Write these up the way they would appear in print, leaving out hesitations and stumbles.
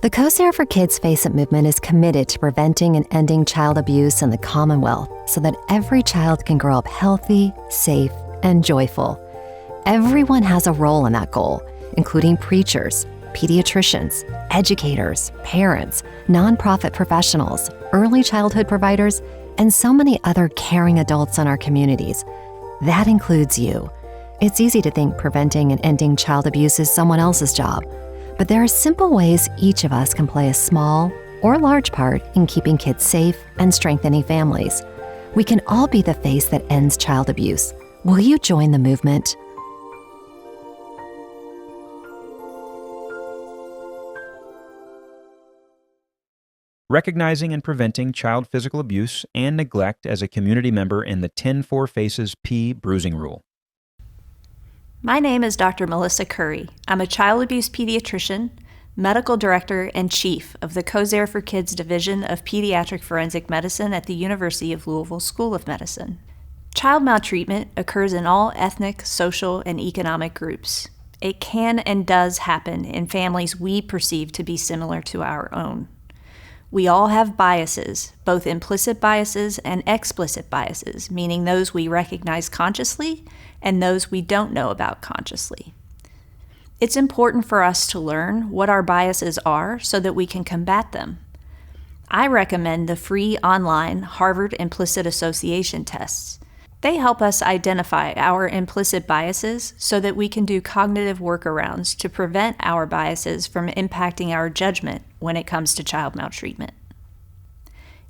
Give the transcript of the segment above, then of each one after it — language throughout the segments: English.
The Co-Care for Kids Face It movement is committed to preventing and ending child abuse in the Commonwealth so that every child can grow up healthy, safe, and joyful. Everyone has a role in that goal, including preachers, pediatricians, educators, parents, nonprofit professionals, early childhood providers, and so many other caring adults in our communities. That includes you. It's easy to think preventing and ending child abuse is someone else's job, but there are simple ways each of us can play a small or large part in keeping kids safe and strengthening families. We can all be the face that ends child abuse. Will you join the movement? Recognizing and preventing child physical abuse and neglect as a community member in the 10-4 Faces P Bruising Rule. My name is Dr. Melissa Curry. I'm a child abuse pediatrician, medical director, and chief of the Co-Care for Kids Division of Pediatric Forensic Medicine at the University of Louisville School of Medicine. Child maltreatment occurs in all ethnic, social, and economic groups. It can and does happen in families we perceive to be similar to our own. We all have biases, both implicit biases and explicit biases, meaning those we recognize consciously and those we don't know about consciously. It's important for us to learn what our biases are so that we can combat them. I recommend the free online Harvard Implicit Association tests. They help us identify our implicit biases so that we can do cognitive workarounds to prevent our biases from impacting our judgment when it comes to child maltreatment.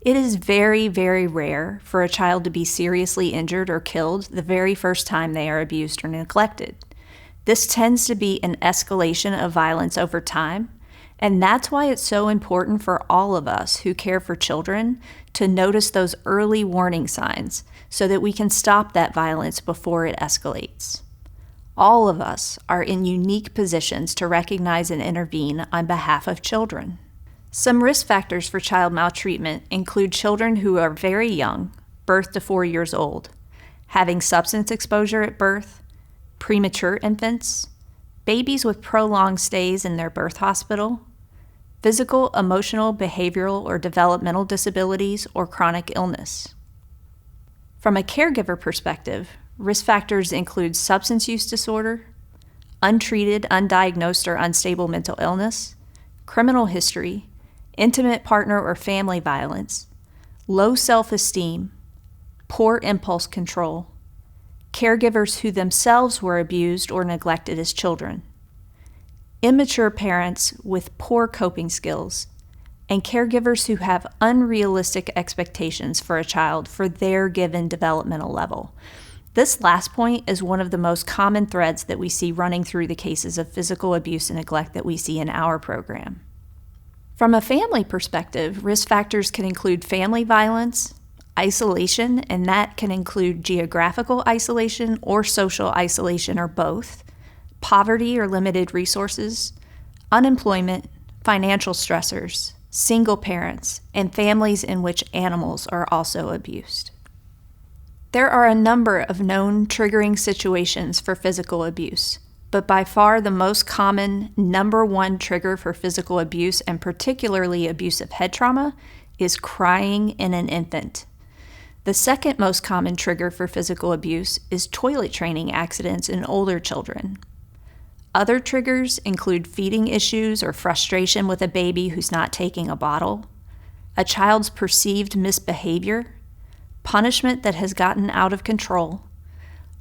It is very, very rare for a child to be seriously injured or killed the very first time they are abused or neglected. This tends to be an escalation of violence over time, and that's why it's so important for all of us who care for children to notice those early warning signs so that we can stop that violence before it escalates. All of us are in unique positions to recognize and intervene on behalf of children. Some risk factors for child maltreatment include children who are very young, birth to 4 years old, having substance exposure at birth, premature infants, babies with prolonged stays in their birth hospital, physical, emotional, behavioral, or developmental disabilities, or chronic illness. From a caregiver perspective, risk factors include substance use disorder, untreated, undiagnosed, or unstable mental illness, criminal history, intimate partner or family violence, low self-esteem, poor impulse control, caregivers who themselves were abused or neglected as children, immature parents with poor coping skills, and caregivers who have unrealistic expectations for a child for their given developmental level. This last point is one of the most common threads that we see running through the cases of physical abuse and neglect that we see in our program. From a family perspective, risk factors can include family violence, isolation, and that can include geographical isolation or social isolation or both, poverty or limited resources, unemployment, financial stressors, single parents, and families in which animals are also abused. There are a number of known triggering situations for physical abuse, but by far the most common number one trigger for physical abuse, and particularly abusive head trauma, is crying in an infant. The second most common trigger for physical abuse is toilet training accidents in older children. Other triggers include feeding issues or frustration with a baby who's not taking a bottle, a child's perceived misbehavior, punishment that has gotten out of control,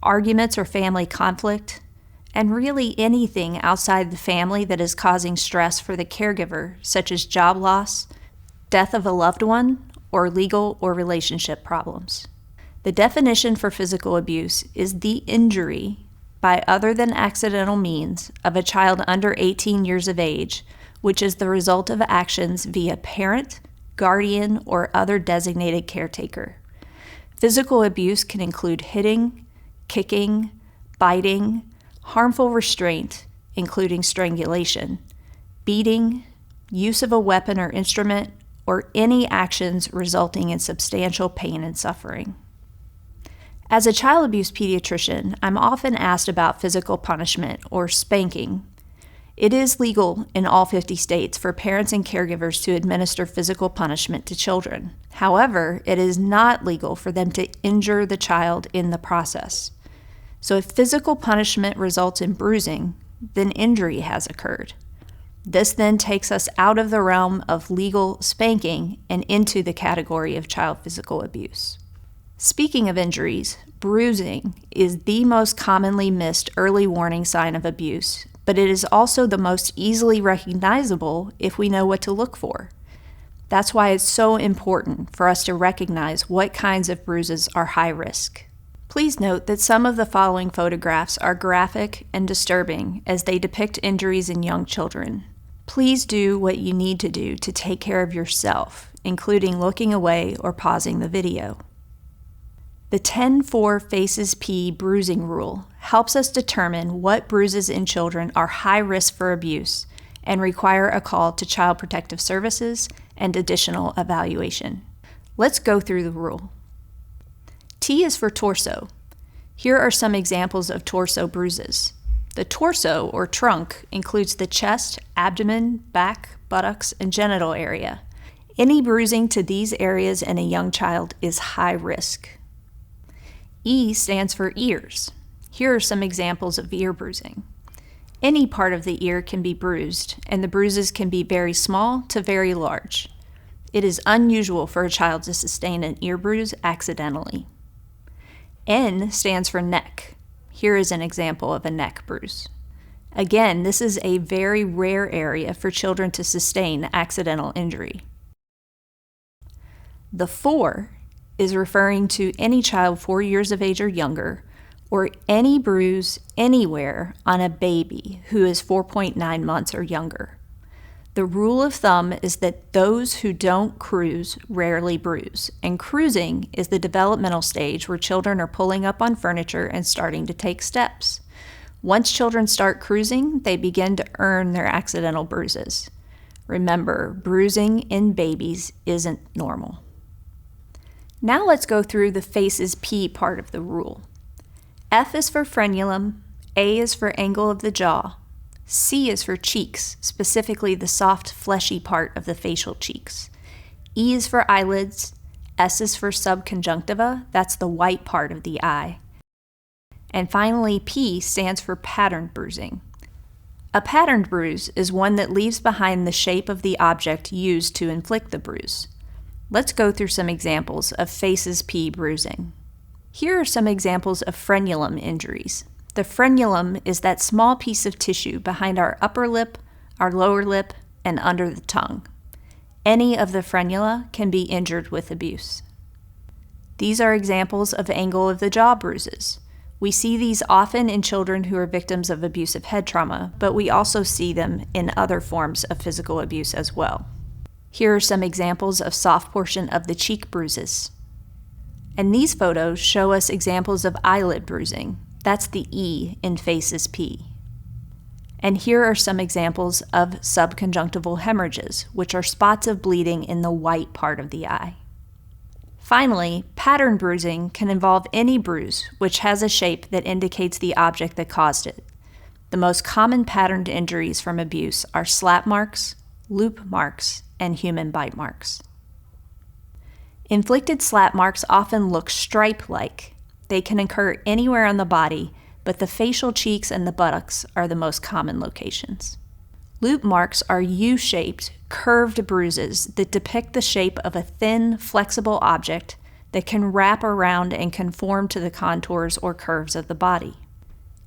arguments or family conflict, and really anything outside the family that is causing stress for the caregiver, such as job loss, death of a loved one, or legal or relationship problems. The definition for physical abuse is the injury by other than accidental means of a child under 18 years of age, which is the result of actions via parent, guardian, or other designated caretaker. Physical abuse can include hitting, kicking, biting, harmful restraint, including strangulation, beating, use of a weapon or instrument, or any actions resulting in substantial pain and suffering. As a child abuse pediatrician, I'm often asked about physical punishment or spanking. It is legal in all 50 states for parents and caregivers to administer physical punishment to children. However, it is not legal for them to injure the child in the process. So if physical punishment results in bruising, then injury has occurred. This then takes us out of the realm of legal spanking and into the category of child physical abuse. Speaking of injuries, bruising is the most commonly missed early warning sign of abuse, but it is also the most easily recognizable if we know what to look for. That's why it's so important for us to recognize what kinds of bruises are high risk. Please note that some of the following photographs are graphic and disturbing as they depict injuries in young children. Please do what you need to do to take care of yourself, including looking away or pausing the video. The 10-4 Faces P bruising rule helps us determine what bruises in children are high risk for abuse and require a call to Child Protective Services and additional evaluation. Let's go through the rule. T is for torso. Here are some examples of torso bruises. The torso, or trunk, includes the chest, abdomen, back, buttocks, and genital area. Any bruising to these areas in a young child is high risk. E stands for ears. Here are some examples of ear bruising. Any part of the ear can be bruised, and the bruises can be very small to very large. It is unusual for a child to sustain an ear bruise accidentally. N stands for neck. Here is an example of a neck bruise. Again, this is a very rare area for children to sustain accidental injury. The 4 is referring to any child 4 years of age or younger, or any bruise anywhere on a baby who is 4.9 months or younger. The rule of thumb is that those who don't cruise rarely bruise, and cruising is the developmental stage where children are pulling up on furniture and starting to take steps. Once children start cruising, they begin to earn their accidental bruises. Remember, bruising in babies isn't normal. Now let's go through the Faces P part of the rule. F is for frenulum, A is for angle of the jaw, C is for cheeks, specifically the soft, fleshy part of the facial cheeks. E is for eyelids, S is for subconjunctiva, that's the white part of the eye. And finally, P stands for patterned bruising. A patterned bruise is one that leaves behind the shape of the object used to inflict the bruise. Let's go through some examples of Faces P bruising. Here are some examples of frenulum injuries. The frenulum is that small piece of tissue behind our upper lip, our lower lip, and under the tongue. Any of the frenula can be injured with abuse. These are examples of angle of the jaw bruises. We see these often in children who are victims of abusive head trauma, but we also see them in other forms of physical abuse as well. Here are some examples of soft portion of the cheek bruises. And these photos show us examples of eyelid bruising. That's the E in Faces P. And here are some examples of subconjunctival hemorrhages, which are spots of bleeding in the white part of the eye. Finally, pattern bruising can involve any bruise which has a shape that indicates the object that caused it. The most common patterned injuries from abuse are slap marks, loop marks, and human bite marks. Inflicted slap marks often look stripe-like. They can occur anywhere on the body, but the facial cheeks and the buttocks are the most common locations. Loop marks are U-shaped, curved bruises that depict the shape of a thin, flexible object that can wrap around and conform to the contours or curves of the body.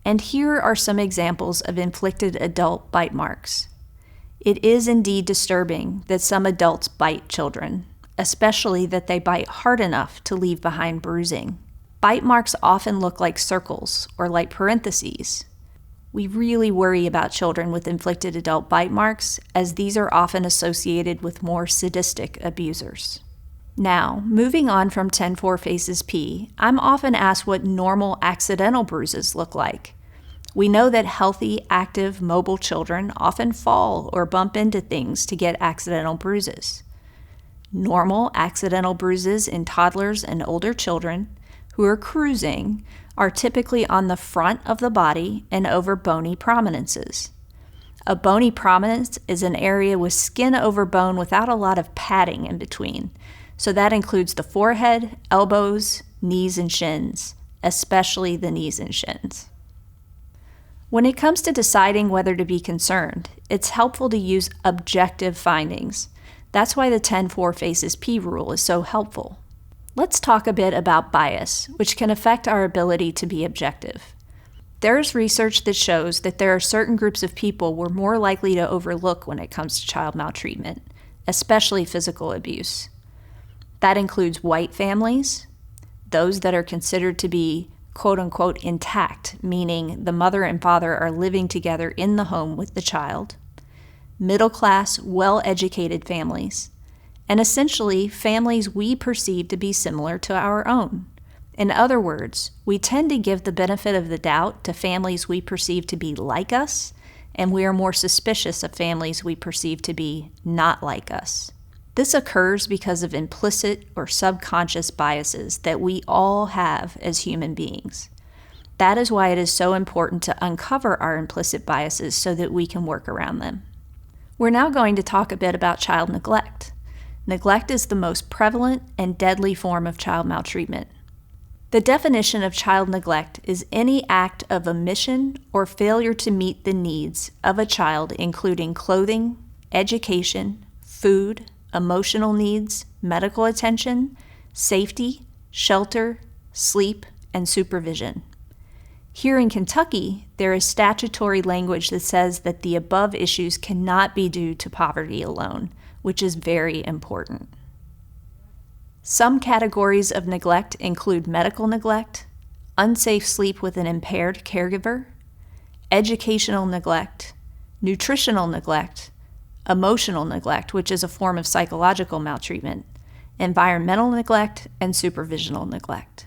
And here are some examples of inflicted adult bite marks. It is indeed disturbing that some adults bite children, especially that they bite hard enough to leave behind bruising. Bite marks often look like circles or like parentheses. We really worry about children with inflicted adult bite marks, as these are often associated with more sadistic abusers. Now, moving on from 10-4 Faces P, I'm often asked what normal accidental bruises look like. We know that healthy, active, mobile children often fall or bump into things to get accidental bruises. Normal accidental bruises in toddlers and older children who are cruising are typically on the front of the body and over bony prominences. A bony prominence is an area with skin over bone without a lot of padding in between. So that includes the forehead, elbows, knees, and shins, especially the knees and shins. When it comes to deciding whether to be concerned, it's helpful to use objective findings. That's why the 10-4 faces P rule is so helpful. Let's talk a bit about bias, which can affect our ability to be objective. There's research that shows that there are certain groups of people we're more likely to overlook when it comes to child maltreatment, especially physical abuse. That includes white families, those that are considered to be quote-unquote intact, meaning the mother and father are living together in the home with the child, middle-class, well-educated families, and essentially families we perceive to be similar to our own. In other words, we tend to give the benefit of the doubt to families we perceive to be like us, and we are more suspicious of families we perceive to be not like us. This occurs because of implicit or subconscious biases that we all have as human beings. That is why it is so important to uncover our implicit biases so that we can work around them. We're now going to talk a bit about child neglect. Neglect is the most prevalent and deadly form of child maltreatment. The definition of child neglect is any act of omission or failure to meet the needs of a child, including clothing, education, food, emotional needs, medical attention, safety, shelter, sleep, and supervision. Here in Kentucky, there is statutory language that says that the above issues cannot be due to poverty alone, which is very important. Some categories of neglect include medical neglect, unsafe sleep with an impaired caregiver, educational neglect, nutritional neglect, emotional neglect, which is a form of psychological maltreatment, environmental neglect, and supervisional neglect.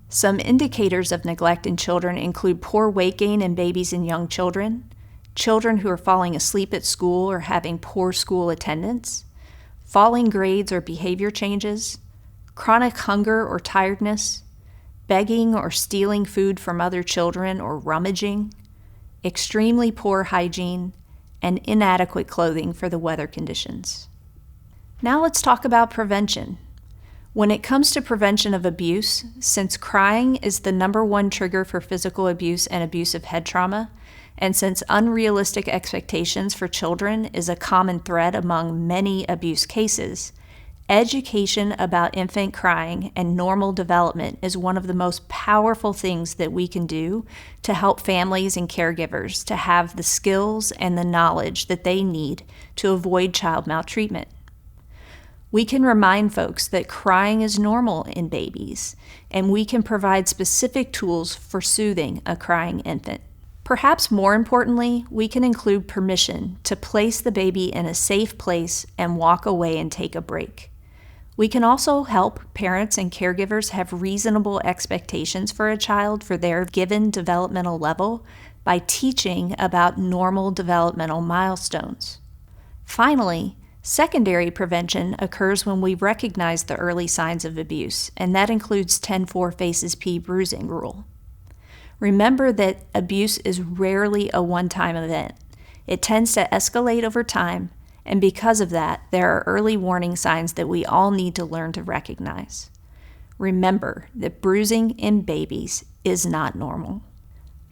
Some indicators of neglect in children include poor weight gain in babies and young children, children who are falling asleep at school or having poor school attendance, falling grades or behavior changes, chronic hunger or tiredness, begging or stealing food from other children or rummaging, extremely poor hygiene, and inadequate clothing for the weather conditions. Now let's talk about prevention. When it comes to prevention of abuse, since crying is the #1 trigger for physical abuse and abusive head trauma, and since unrealistic expectations for children is a common thread among many abuse cases, education about infant crying and normal development is one of the most powerful things that we can do to help families and caregivers to have the skills and the knowledge that they need to avoid child maltreatment. We can remind folks that crying is normal in babies, and we can provide specific tools for soothing a crying infant. Perhaps more importantly, we can include permission to place the baby in a safe place and walk away and take a break. We can also help parents and caregivers have reasonable expectations for a child for their given developmental level by teaching about normal developmental milestones. Finally, secondary prevention occurs when we recognize the early signs of abuse, and that includes 10-4 faces P bruising rule. Remember that abuse is rarely a one-time event. It tends to escalate over time, and because of that, there are early warning signs that we all need to learn to recognize. Remember that bruising in babies is not normal.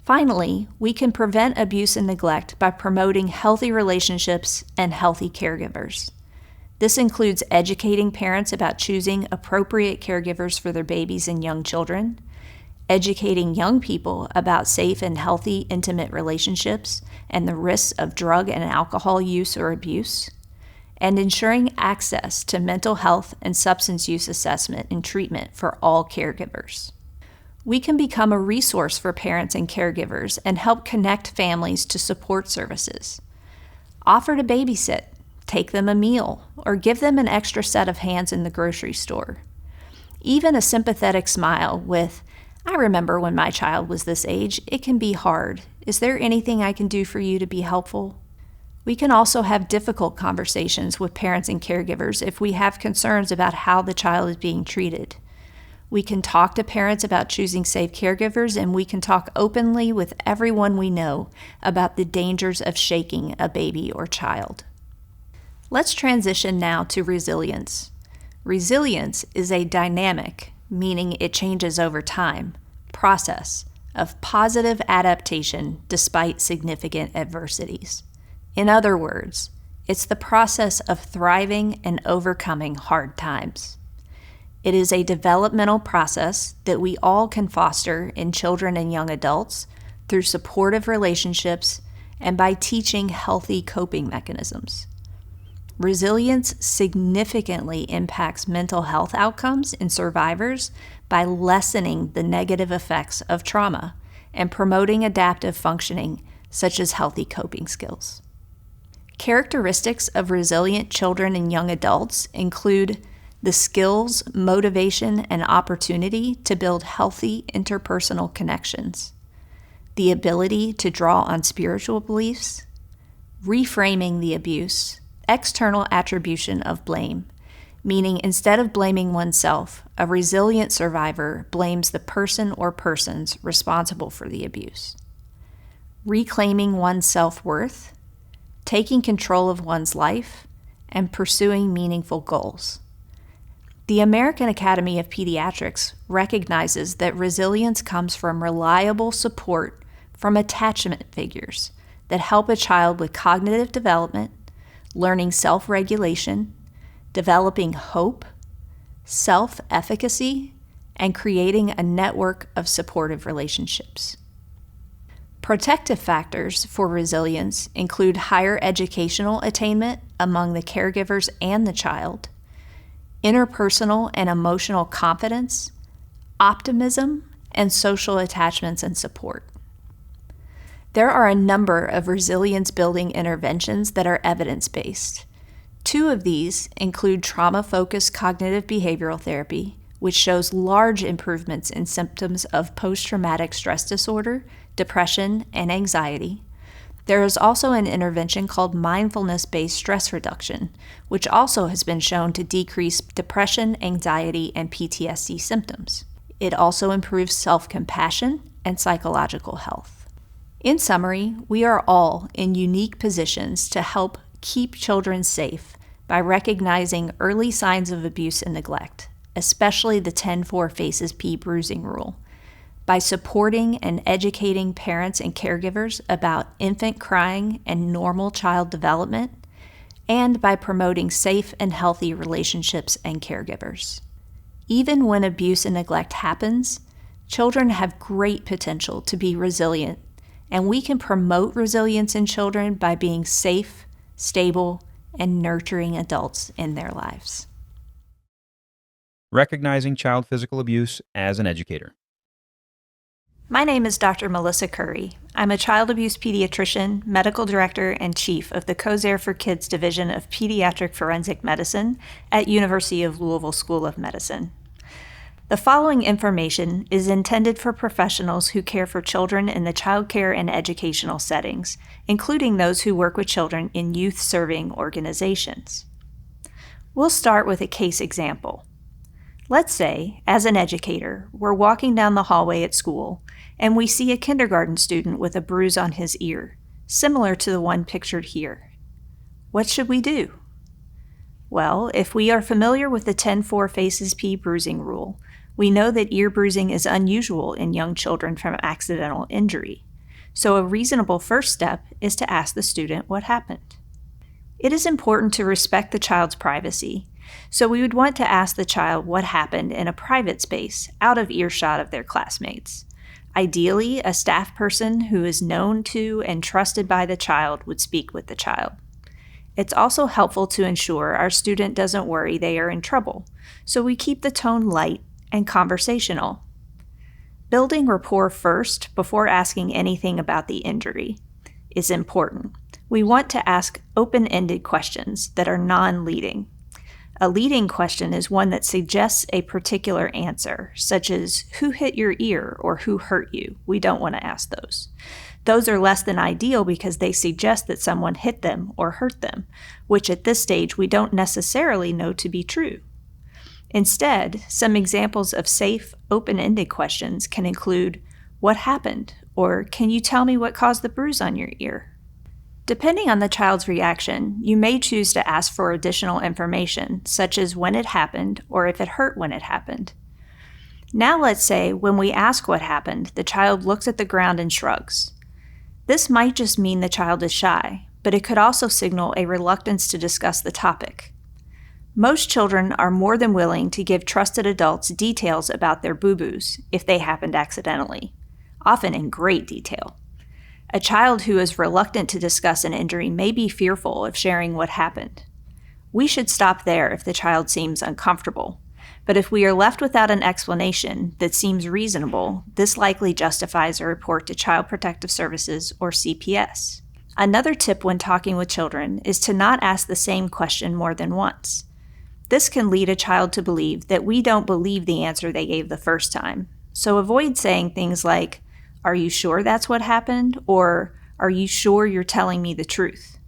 Finally, we can prevent abuse and neglect by promoting healthy relationships and healthy caregivers. This includes educating parents about choosing appropriate caregivers for their babies and young children, educating young people about safe and healthy intimate relationships and the risks of drug and alcohol use or abuse, and ensuring access to mental health and substance use assessment and treatment for all caregivers. We can become a resource for parents and caregivers and help connect families to support services. Offer to babysit, take them a meal, or give them an extra set of hands in the grocery store. Even a sympathetic smile with, "I remember when my child was this age, it can be hard. Is there anything I can do for you to be helpful?" We can also have difficult conversations with parents and caregivers if we have concerns about how the child is being treated. We can talk to parents about choosing safe caregivers, and we can talk openly with everyone we know about the dangers of shaking a baby or child. Let's transition now to resilience. Resilience is a dynamic, meaning it changes over time, process of positive adaptation despite significant adversities. In other words, it's the process of thriving and overcoming hard times. It is a developmental process that we all can foster in children and young adults through supportive relationships and by teaching healthy coping mechanisms. Resilience significantly impacts mental health outcomes in survivors by lessening the negative effects of trauma and promoting adaptive functioning, such as healthy coping skills. Characteristics of resilient children and young adults include the skills, motivation, and opportunity to build healthy interpersonal connections, the ability to draw on spiritual beliefs, reframing the abuse, external attribution of blame, meaning instead of blaming oneself, a resilient survivor blames the person or persons responsible for the abuse, reclaiming one's self-worth, taking control of one's life, and pursuing meaningful goals. The American Academy of Pediatrics recognizes that resilience comes from reliable support from attachment figures that help a child with cognitive development, learning self-regulation, developing hope, self-efficacy, and creating a network of supportive relationships. Protective factors for resilience include higher educational attainment among the caregivers and the child, interpersonal and emotional confidence, optimism, and social attachments and support. There are a number of resilience-building interventions that are evidence-based. 2 of these include trauma-focused cognitive behavioral therapy, which shows large improvements in symptoms of post-traumatic stress disorder, depression, and anxiety. There is also an intervention called mindfulness-based stress reduction, which also has been shown to decrease depression, anxiety, and PTSD symptoms. It also improves self-compassion and psychological health. In summary, we are all in unique positions to help keep children safe by recognizing early signs of abuse and neglect, especially the 10-4 faces P bruising rule, by supporting and educating parents and caregivers about infant crying and normal child development, and by promoting safe and healthy relationships and caregivers. Even when abuse and neglect happens, children have great potential to be resilient, and we can promote resilience in children by being safe, stable, and nurturing adults in their lives. Recognizing child physical abuse as an educator. My name is Dr. Melissa Curry. I'm a child abuse pediatrician, medical director, and chief of the COSAIR for Kids Division of Pediatric Forensic Medicine at University of Louisville School of Medicine. The following information is intended for professionals who care for children in the child care and educational settings, including those who work with children in youth-serving organizations. We'll start with a case example. Let's say, as an educator, we're walking down the hallway at school and we see a kindergarten student with a bruise on his ear, similar to the one pictured here. What should we do? Well, if we are familiar with the 10-4 faces P bruising rule, we know that ear bruising is unusual in young children from accidental injury. So a reasonable first step is to ask the student what happened. It is important to respect the child's privacy, so we would want to ask the child what happened in a private space, out of earshot of their classmates. Ideally, a staff person who is known to and trusted by the child would speak with the child. It's also helpful to ensure our student doesn't worry they are in trouble, so we keep the tone light and conversational. Building rapport first before asking anything about the injury is important. We want to ask open-ended questions that are non-leading. A leading question is one that suggests a particular answer, such as, who hit your ear or who hurt you? We don't want to ask those. Those are less than ideal because they suggest that someone hit them or hurt them, which at this stage we don't necessarily know to be true. Instead, some examples of safe, open-ended questions can include, "What happened?" or "Can you tell me what caused the bruise on your ear?" Depending on the child's reaction, you may choose to ask for additional information, such as when it happened or if it hurt when it happened. Now let's say when we ask what happened, the child looks at the ground and shrugs. This might just mean the child is shy, but it could also signal a reluctance to discuss the topic. Most children are more than willing to give trusted adults details about their boo-boos if they happened accidentally, often in great detail. A child who is reluctant to discuss an injury may be fearful of sharing what happened. We should stop there if the child seems uncomfortable, but if we are left without an explanation that seems reasonable, this likely justifies a report to Child Protective Services or CPS. Another tip when talking with children is to not ask the same question more than once. This can lead a child to believe that we don't believe the answer they gave the first time, so avoid saying things like, "Are you sure that's what happened?" or "Are you sure you're telling me the truth?"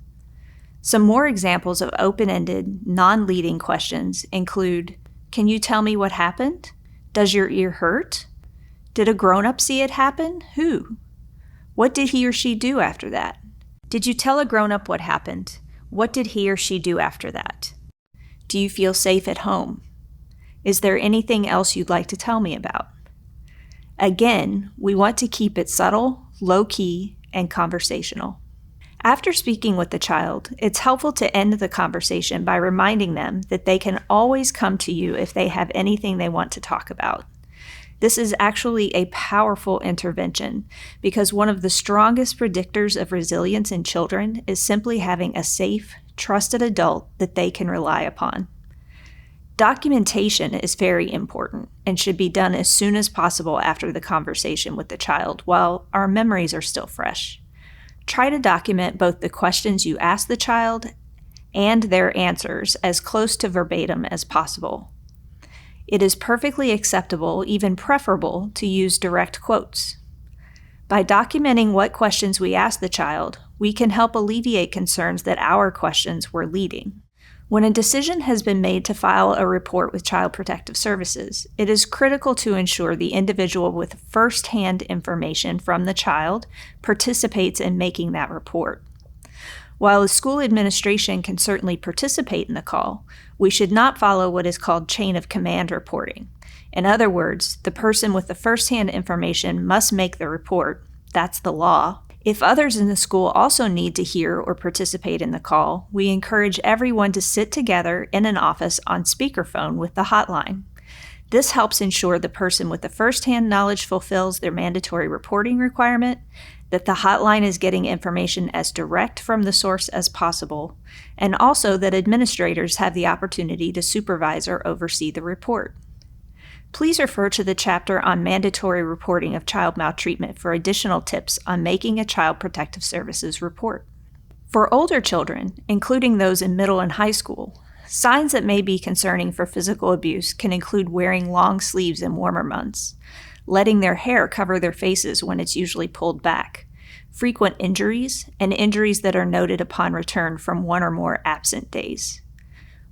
Some more examples of open-ended, non-leading questions include, "Can you tell me what happened? Does your ear hurt? Did a grown-up see it happen? Who? What did he or she do after that? Did you tell a grown-up what happened? What did he or she do after that? Do you feel safe at home? Is there anything else you'd like to tell me about?" Again, we want to keep it subtle, low-key, and conversational. After speaking with the child, it's helpful to end the conversation by reminding them that they can always come to you if they have anything they want to talk about. This is actually a powerful intervention because one of the strongest predictors of resilience in children is simply having a safe, trusted adult that they can rely upon. Documentation is very important and should be done as soon as possible after the conversation with the child while our memories are still fresh. Try to document both the questions you ask the child and their answers as close to verbatim as possible. It is perfectly acceptable, even preferable, to use direct quotes. By documenting what questions we ask the child, we can help alleviate concerns that our questions were leading. When a decision has been made to file a report with Child Protective Services, it is critical to ensure the individual with first-hand information from the child participates in making that report. While the school administration can certainly participate in the call, we should not follow what is called chain of command reporting. In other words, the person with the first-hand information must make the report. That's the law. If others in the school also need to hear or participate in the call, we encourage everyone to sit together in an office on speakerphone with the hotline. This helps ensure the person with the first-hand knowledge fulfills their mandatory reporting requirement, that the hotline is getting information as direct from the source as possible, and also that administrators have the opportunity to supervise or oversee the report. Please refer to the chapter on mandatory reporting of child maltreatment for additional tips on making a Child Protective Services report. For older children, including those in middle and high school, signs that may be concerning for physical abuse can include wearing long sleeves in warmer months, letting their hair cover their faces when it's usually pulled back, frequent injuries, and injuries that are noted upon return from one or more absent days.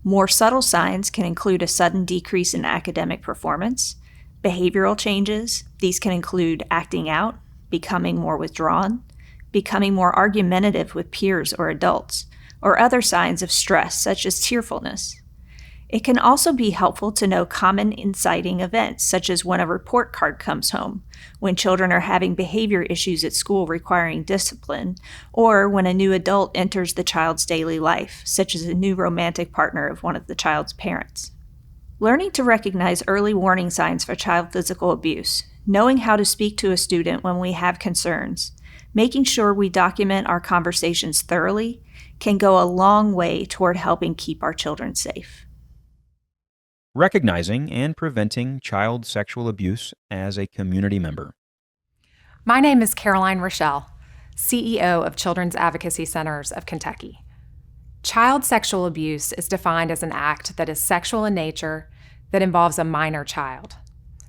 More subtle signs can include a sudden decrease in academic performance, behavioral changes. These can include acting out, becoming more withdrawn, becoming more argumentative with peers or adults, or other signs of stress such as tearfulness. It can also be helpful to know common inciting events, such as when a report card comes home, when children are having behavior issues at school requiring discipline, or when a new adult enters the child's daily life, such as a new romantic partner of one of the child's parents. Learning to recognize early warning signs for child physical abuse, knowing how to speak to a student when we have concerns, making sure we document our conversations thoroughly, can go a long way toward helping keep our children safe. Recognizing and preventing child sexual abuse as a community member. My name is Caroline Rochelle, CEO of Children's Advocacy Centers of Kentucky. Child sexual abuse is defined as an act that is sexual in nature that involves a minor child.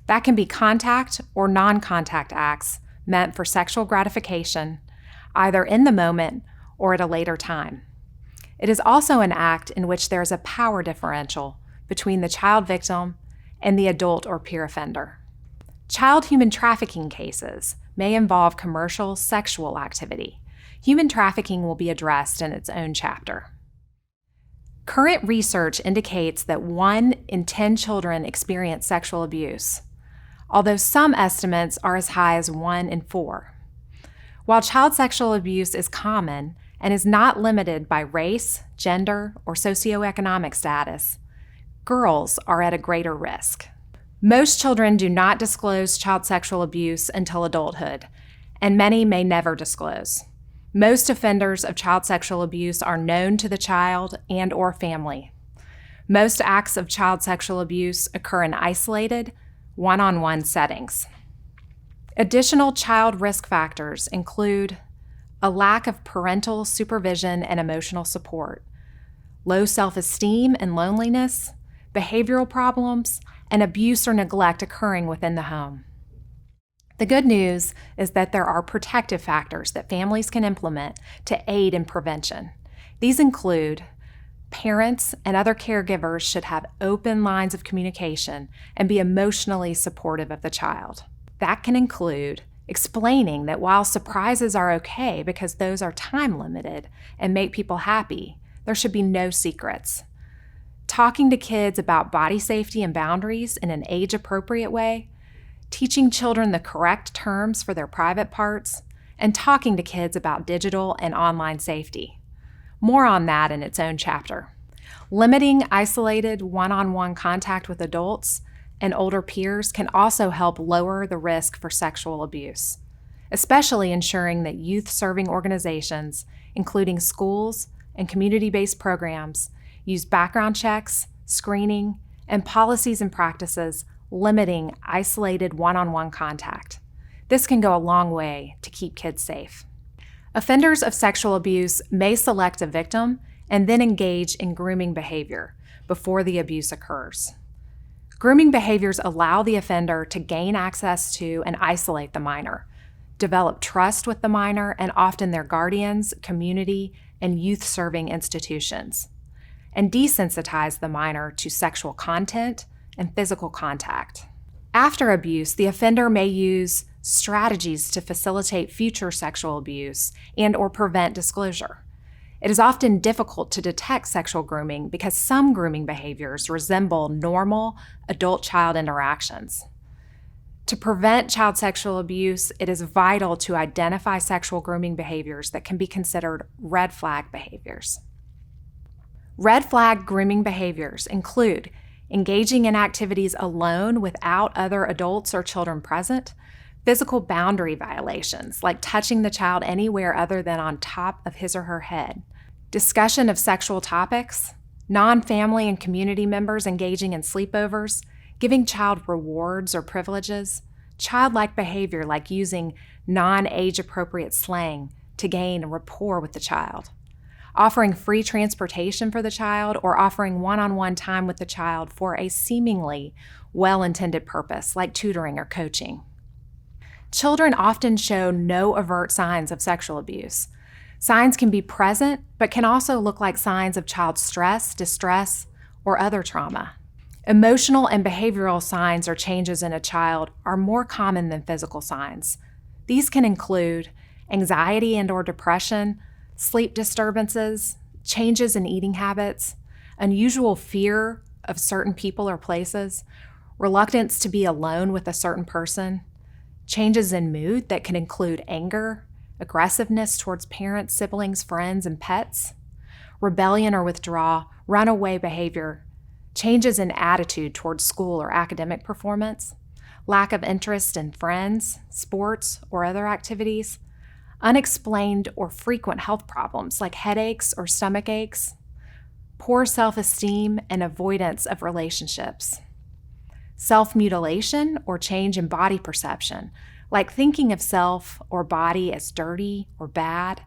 That can be contact or non-contact acts meant for sexual gratification, either in the moment or at a later time. It is also an act in which there is a power differential between the child victim and the adult or peer offender. Child human trafficking cases may involve commercial sexual activity. Human trafficking will be addressed in its own chapter. Current research indicates that 1 in 10 children experience sexual abuse, although some estimates are as high as 1 in 4. While child sexual abuse is common and is not limited by race, gender, or socioeconomic status, girls are at a greater risk. Most children do not disclose child sexual abuse until adulthood, and many may never disclose. Most offenders of child sexual abuse are known to the child and/or family. Most acts of child sexual abuse occur in isolated, one-on-one settings. Additional child risk factors include a lack of parental supervision and emotional support, low self-esteem and loneliness, behavioral problems, and abuse or neglect occurring within the home. The good news is that there are protective factors that families can implement to aid in prevention. These include parents and other caregivers should have open lines of communication and be emotionally supportive of the child. That can include explaining that while surprises are okay because those are time limited and make people happy, there should be no secrets. Talking to kids about body safety and boundaries in an age-appropriate way, teaching children the correct terms for their private parts, and talking to kids about digital and online safety. More on that in its own chapter. Limiting isolated one-on-one contact with adults and older peers can also help lower the risk for sexual abuse, especially ensuring that youth-serving organizations, including schools and community-based programs, use background checks, screening, and policies and practices limiting isolated one-on-one contact. This can go a long way to keep kids safe. Offenders of sexual abuse may select a victim and then engage in grooming behavior before the abuse occurs. Grooming behaviors allow the offender to gain access to and isolate the minor, develop trust with the minor and often their guardians, community, and youth-serving institutions, and desensitize the minor to sexual content and physical contact. After abuse, the offender may use strategies to facilitate future sexual abuse and/or prevent disclosure. It is often difficult to detect sexual grooming because some grooming behaviors resemble normal adult-child interactions. To prevent child sexual abuse, it is vital to identify sexual grooming behaviors that can be considered red flag behaviors. Red flag grooming behaviors include engaging in activities alone without other adults or children present, physical boundary violations like touching the child anywhere other than on top of his or her head, discussion of sexual topics, non-family and community members engaging in sleepovers, giving child rewards or privileges, childlike behavior like using non-age appropriate slang to gain rapport with the child, offering free transportation for the child, or offering one-on-one time with the child for a seemingly well-intended purpose, like tutoring or coaching. Children often show no overt signs of sexual abuse. Signs can be present, but can also look like signs of child stress, distress, or other trauma. Emotional and behavioral signs or changes in a child are more common than physical signs. These can include anxiety and/or depression, sleep disturbances, changes in eating habits, unusual fear of certain people or places, reluctance to be alone with a certain person, changes in mood that can include anger, aggressiveness towards parents, siblings, friends, and pets, rebellion or withdrawal, runaway behavior, changes in attitude towards school or academic performance, lack of interest in friends, sports, or other activities, unexplained or frequent health problems like headaches or stomach aches, poor self-esteem and avoidance of relationships, self-mutilation or change in body perception, like thinking of self or body as dirty or bad,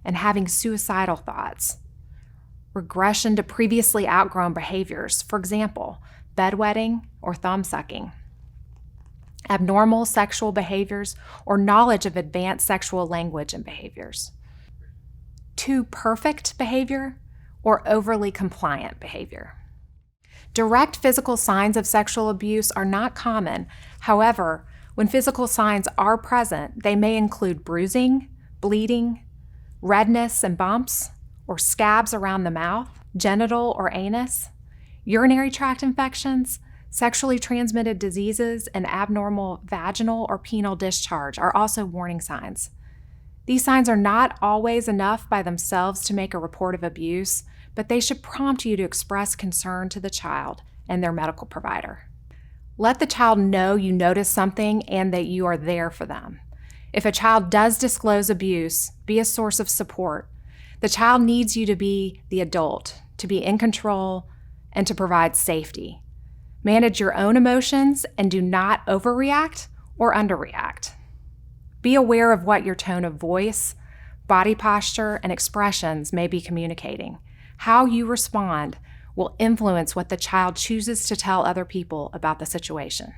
and having suicidal thoughts, regression to previously outgrown behaviors, for example, bedwetting or thumb-sucking, abnormal sexual behaviors or knowledge of advanced sexual language and behaviors, too perfect behavior or overly compliant behavior. Direct physical signs of sexual abuse are not common. However, when physical signs are present, they may include bruising, bleeding, redness and bumps, or scabs around the mouth, genital or anus, urinary tract infections, sexually transmitted diseases, and abnormal vaginal or penile discharge are also warning signs. These signs are not always enough by themselves to make a report of abuse, but they should prompt you to express concern to the child and their medical provider. Let the child know you notice something and that you are there for them. If a child does disclose abuse, be a source of support. The child needs you to be the adult, to be in control, and to provide safety. Manage your own emotions and do not overreact or underreact. Be aware of what your tone of voice, body posture, and expressions may be communicating. How you respond will influence what the child chooses to tell other people about the situation.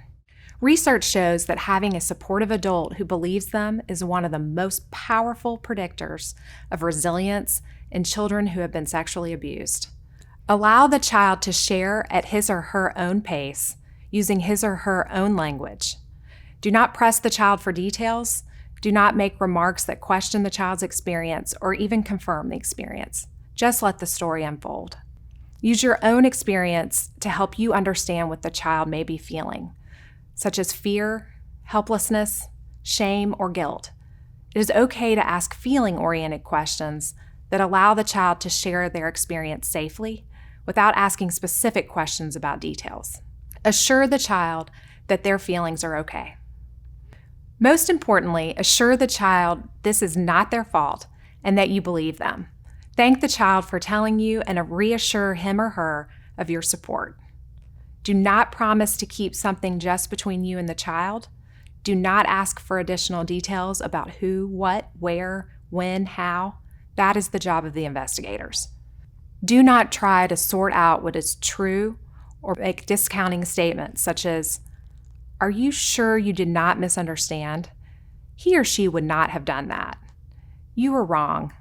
Research shows that having a supportive adult who believes them is one of the most powerful predictors of resilience in children who have been sexually abused. Allow the child to share at his or her own pace, using his or her own language. Do not press the child for details. Do not make remarks that question the child's experience or even confirm the experience. Just let the story unfold. Use your own experience to help you understand what the child may be feeling, such as fear, helplessness, shame, or guilt. It is okay to ask feeling-oriented questions that allow the child to share their experience safely without asking specific questions about details. Assure the child that their feelings are okay. Most importantly, assure the child this is not their fault and that you believe them. Thank the child for telling you and reassure him or her of your support. Do not promise to keep something just between you and the child. Do not ask for additional details about who, what, where, when, how. That is the job of the investigators. Do not try to sort out what is true or make discounting statements such as, "Are you sure you did not misunderstand? He or she would not have done that. You were wrong.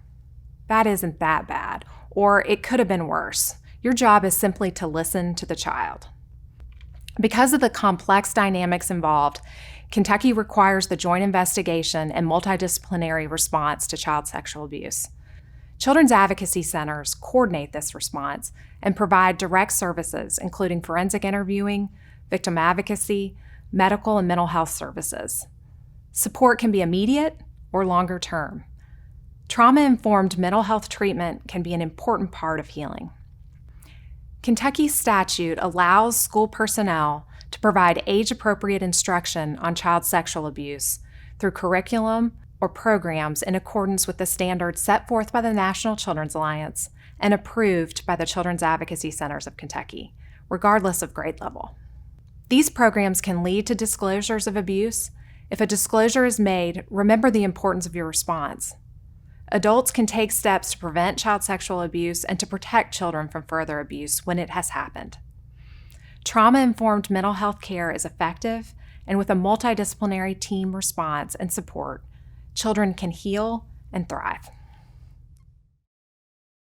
That isn't that bad." Or "It could have been worse." Your job is simply to listen to the child. Because of the complex dynamics involved, Kentucky requires the joint investigation and multidisciplinary response to child sexual abuse. Children's advocacy centers coordinate this response and provide direct services, including forensic interviewing, victim advocacy, medical and mental health services. Support can be immediate or longer term. Trauma-informed mental health treatment can be an important part of healing. Kentucky's statute allows school personnel to provide age-appropriate instruction on child sexual abuse through curriculum or programs in accordance with the standards set forth by the National Children's Alliance and approved by the Children's Advocacy Centers of Kentucky, regardless of grade level. These programs can lead to disclosures of abuse. If a disclosure is made, remember the importance of your response. Adults can take steps to prevent child sexual abuse and to protect children from further abuse when it has happened. Trauma-informed mental health care is effective, and with a multidisciplinary team response and support, children can heal and thrive.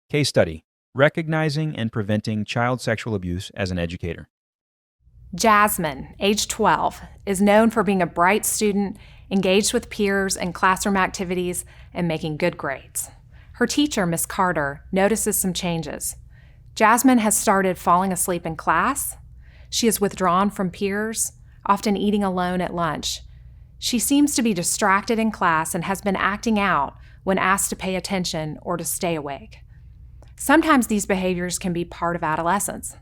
Case study: Recognizing and Preventing Child Sexual Abuse as an Educator. Jasmine, age 12, is known for being a bright student, engaged with peers in classroom activities, and making good grades. Her teacher, Miss Carter, notices some changes. Jasmine has started falling asleep in class. She is withdrawn from peers, often eating alone at lunch. She seems to be distracted in class and has been acting out when asked to pay attention or to stay awake. Sometimes these behaviors can be part of adolescence,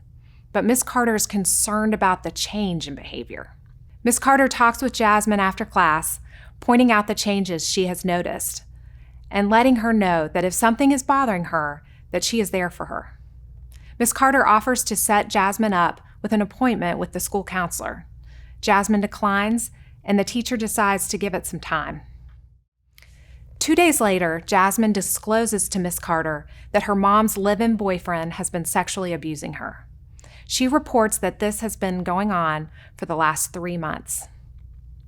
but Miss Carter is concerned about the change in behavior. Miss Carter talks with Jasmine after class, pointing out the changes she has noticed and letting her know that if something is bothering her, that she is there for her. Miss Carter offers to set Jasmine up with an appointment with the school counselor. Jasmine declines, and the teacher decides to give it some time. 2 days later, Jasmine discloses to Miss Carter that her mom's live-in boyfriend has been sexually abusing her. She reports that this has been going on for the last 3 months.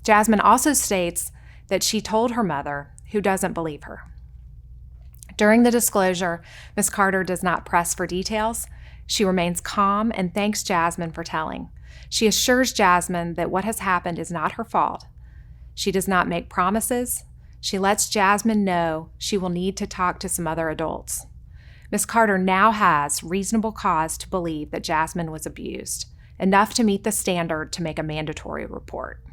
Jasmine also states that she told her mother, who doesn't believe her. During the disclosure, Miss Carter does not press for details. She remains calm and thanks Jasmine for telling. She assures Jasmine that what has happened is not her fault. She does not make promises. She lets Jasmine know she will need to talk to some other adults. Ms. Carter now has reasonable cause to believe that Jasmine was abused, enough to meet the standard to make a mandatory report.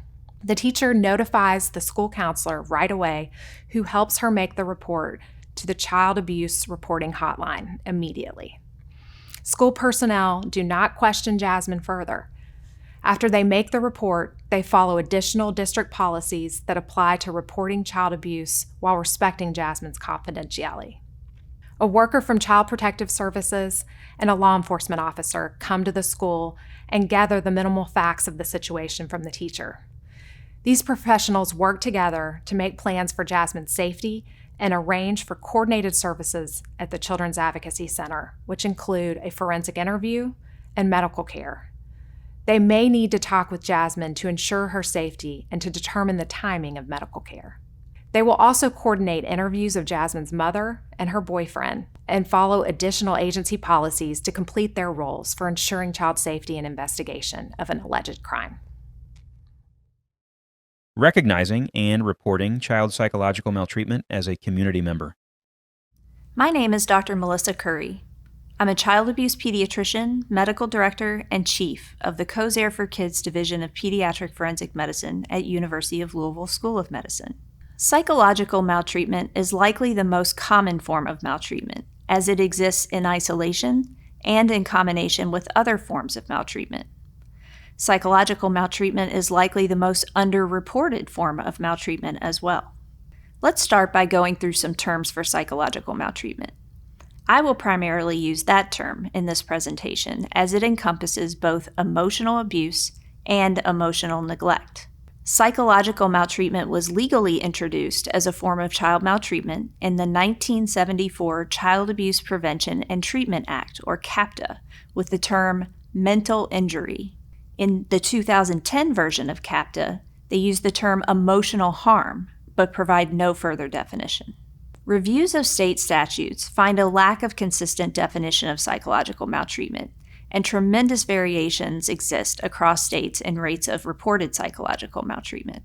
The teacher notifies the school counselor right away, who helps her make the report to the child abuse reporting hotline immediately. School personnel do not question Jasmine further. After they make the report, they follow additional district policies that apply to reporting child abuse while respecting Jasmine's confidentiality. A worker from Child Protective Services and a law enforcement officer come to the school and gather the minimal facts of the situation from the teacher. These professionals work together to make plans for Jasmine's safety and arrange for coordinated services at the Children's Advocacy Center, which include a forensic interview and medical care. They may need to talk with Jasmine to ensure her safety and to determine the timing of medical care. They will also coordinate interviews of Jasmine's mother and her boyfriend and follow additional agency policies to complete their roles for ensuring child safety and investigation of an alleged crime. Recognizing and reporting child psychological maltreatment as a community member. My name is Dr. Melissa Curry. I'm a child abuse pediatrician, medical director, and chief of the COSAIR for Kids Division of Pediatric Forensic Medicine at University of Louisville School of Medicine. Psychological maltreatment is likely the most common form of maltreatment, as it exists in isolation and in combination with other forms of maltreatment. Psychological maltreatment is likely the most underreported form of maltreatment as well. Let's start by going through some terms for psychological maltreatment. I will primarily use that term in this presentation as it encompasses both emotional abuse and emotional neglect. Psychological maltreatment was legally introduced as a form of child maltreatment in the 1974 Child Abuse Prevention and Treatment Act, or CAPTA, with the term mental injury. In the 2010 version of CAPTA, they use the term emotional harm, but provide no further definition. Reviews of state statutes find a lack of consistent definition of psychological maltreatment, and tremendous variations exist across states in rates of reported psychological maltreatment.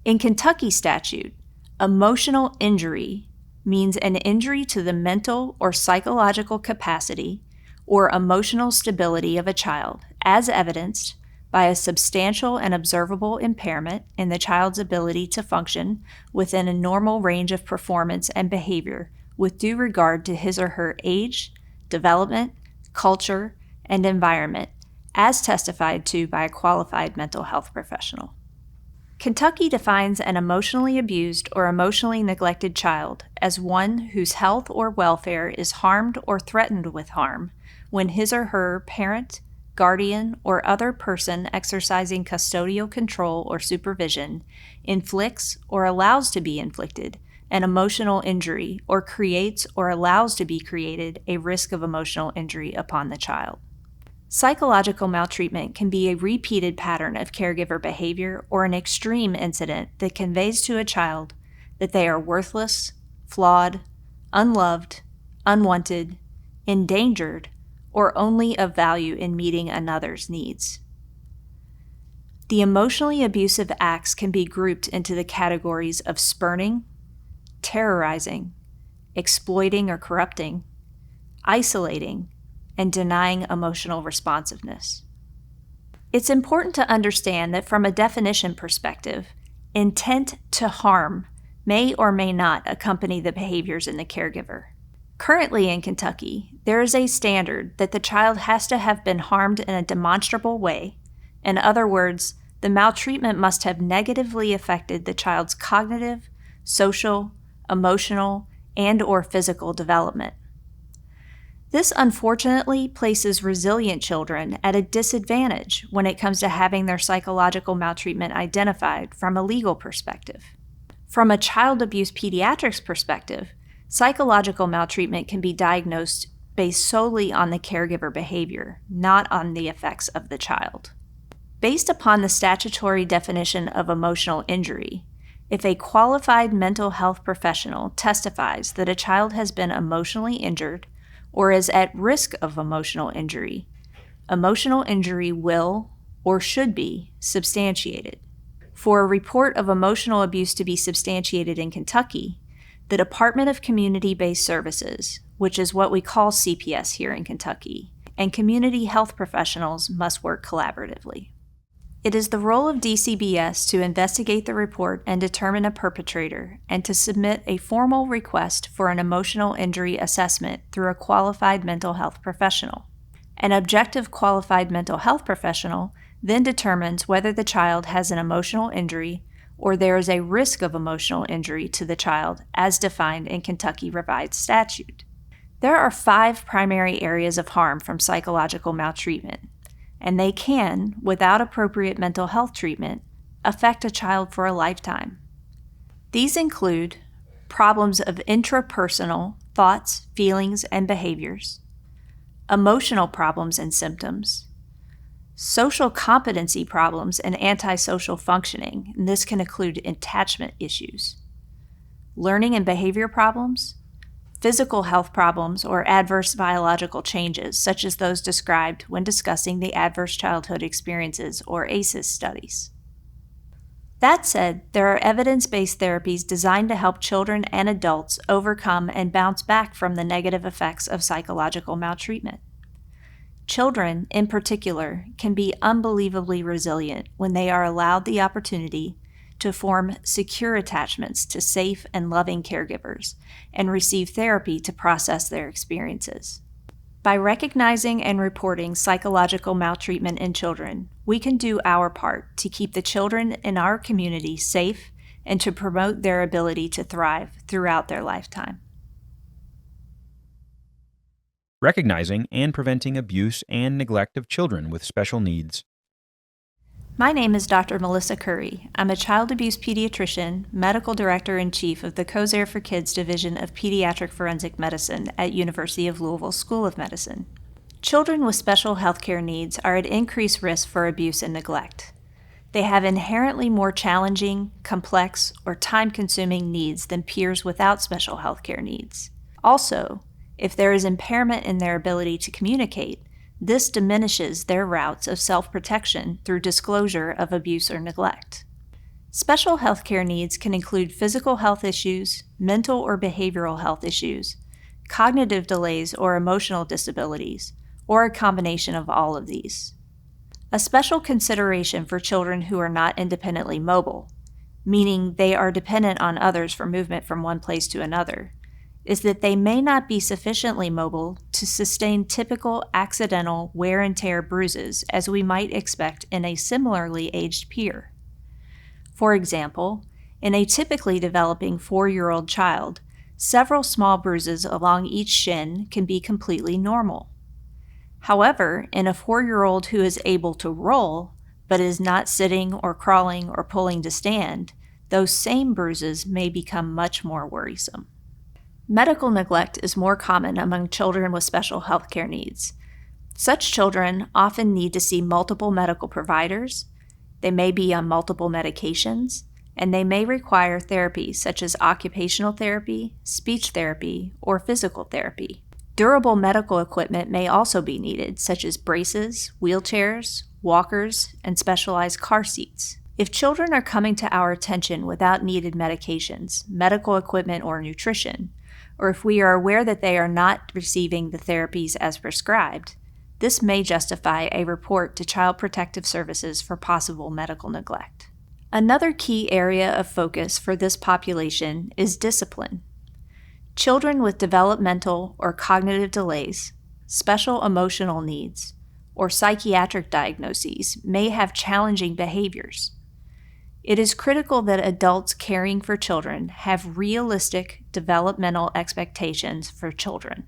In Kentucky statute, emotional injury means an injury to the mental or psychological capacity or emotional stability of a child, as evidenced by a substantial and observable impairment in the child's ability to function within a normal range of performance and behavior with due regard to his or her age, development, culture, and environment, as testified to by a qualified mental health professional. Kentucky defines an emotionally abused or emotionally neglected child as one whose health or welfare is harmed or threatened with harm when his or her parent, guardian, or other person exercising custodial control or supervision inflicts or allows to be inflicted an emotional injury or creates or allows to be created a risk of emotional injury upon the child. Psychological maltreatment can be a repeated pattern of caregiver behavior or an extreme incident that conveys to a child that they are worthless, flawed, unloved, unwanted, endangered, or only of value in meeting another's needs. The emotionally abusive acts can be grouped into the categories of spurning, terrorizing, exploiting or corrupting, isolating, and denying emotional responsiveness. It's important to understand that from a definition perspective, intent to harm may or may not accompany the behaviors in the caregiver. Currently in Kentucky, there is a standard that the child has to have been harmed in a demonstrable way. In other words, the maltreatment must have negatively affected the child's cognitive, social, emotional, and/or physical development. This unfortunately places resilient children at a disadvantage when it comes to having their psychological maltreatment identified from a legal perspective. From a child abuse pediatrics perspective, psychological maltreatment can be diagnosed based solely on the caregiver behavior, not on the effects of the child. Based upon the statutory definition of emotional injury, if a qualified mental health professional testifies that a child has been emotionally injured or is at risk of emotional injury, emotional injury will or should be substantiated. For a report of emotional abuse to be substantiated in Kentucky, the Department of Community-Based Services, which is what we call CPS here in Kentucky, and community health professionals must work collaboratively. It is the role of DCBS to investigate the report and determine a perpetrator and to submit a formal request for an emotional injury assessment through a qualified mental health professional. An objective qualified mental health professional then determines whether the child has an emotional injury or there is a risk of emotional injury to the child as defined in Kentucky Revised Statute. There are 5 primary areas of harm from psychological maltreatment, and they can, without appropriate mental health treatment, affect a child for a lifetime. These include problems of intrapersonal thoughts, feelings, and behaviors, emotional problems and symptoms, social competency problems and antisocial functioning, and this can include attachment issues, learning and behavior problems, physical health problems or adverse biological changes, such as those described when discussing the Adverse Childhood Experiences or ACEs studies. That said, there are evidence-based therapies designed to help children and adults overcome and bounce back from the negative effects of psychological maltreatment. Children, in particular, can be unbelievably resilient when they are allowed the opportunity to form secure attachments to safe and loving caregivers and receive therapy to process their experiences. By recognizing and reporting psychological maltreatment in children, we can do our part to keep the children in our community safe and to promote their ability to thrive throughout their lifetime. Recognizing and preventing abuse and neglect of children with special needs. My name is Dr. Melissa Curry. I'm a child abuse pediatrician, medical director-in-chief of the COSAIR for Kids Division of Pediatric Forensic Medicine at University of Louisville School of Medicine. Children with special healthcare needs are at increased risk for abuse and neglect. They have inherently more challenging, complex, or time-consuming needs than peers without special healthcare needs. Also, if there is impairment in their ability to communicate, this diminishes their routes of self-protection through disclosure of abuse or neglect. Special healthcare needs can include physical health issues, mental or behavioral health issues, cognitive delays or emotional disabilities, or a combination of all of these. A special consideration for children who are not independently mobile, meaning they are dependent on others for movement from one place to another, is that they may not be sufficiently mobile to sustain typical accidental wear and tear bruises as we might expect in a similarly aged peer. For example, in a typically developing 4-year-old child, several small bruises along each shin can be completely normal. However, in a 4-year-old who is able to roll, but is not sitting or crawling or pulling to stand, those same bruises may become much more worrisome. Medical neglect is more common among children with special healthcare needs. Such children often need to see multiple medical providers, they may be on multiple medications, and they may require therapy such as occupational therapy, speech therapy, or physical therapy. Durable medical equipment may also be needed, such as braces, wheelchairs, walkers, and specialized car seats. If children are coming to our attention without needed medications, medical equipment, or nutrition, or if we are aware that they are not receiving the therapies as prescribed, this may justify a report to Child Protective Services for possible medical neglect. Another key area of focus for this population is discipline. Children with developmental or cognitive delays, special emotional needs, or psychiatric diagnoses may have challenging behaviors. It is critical that adults caring for children have realistic developmental expectations for children.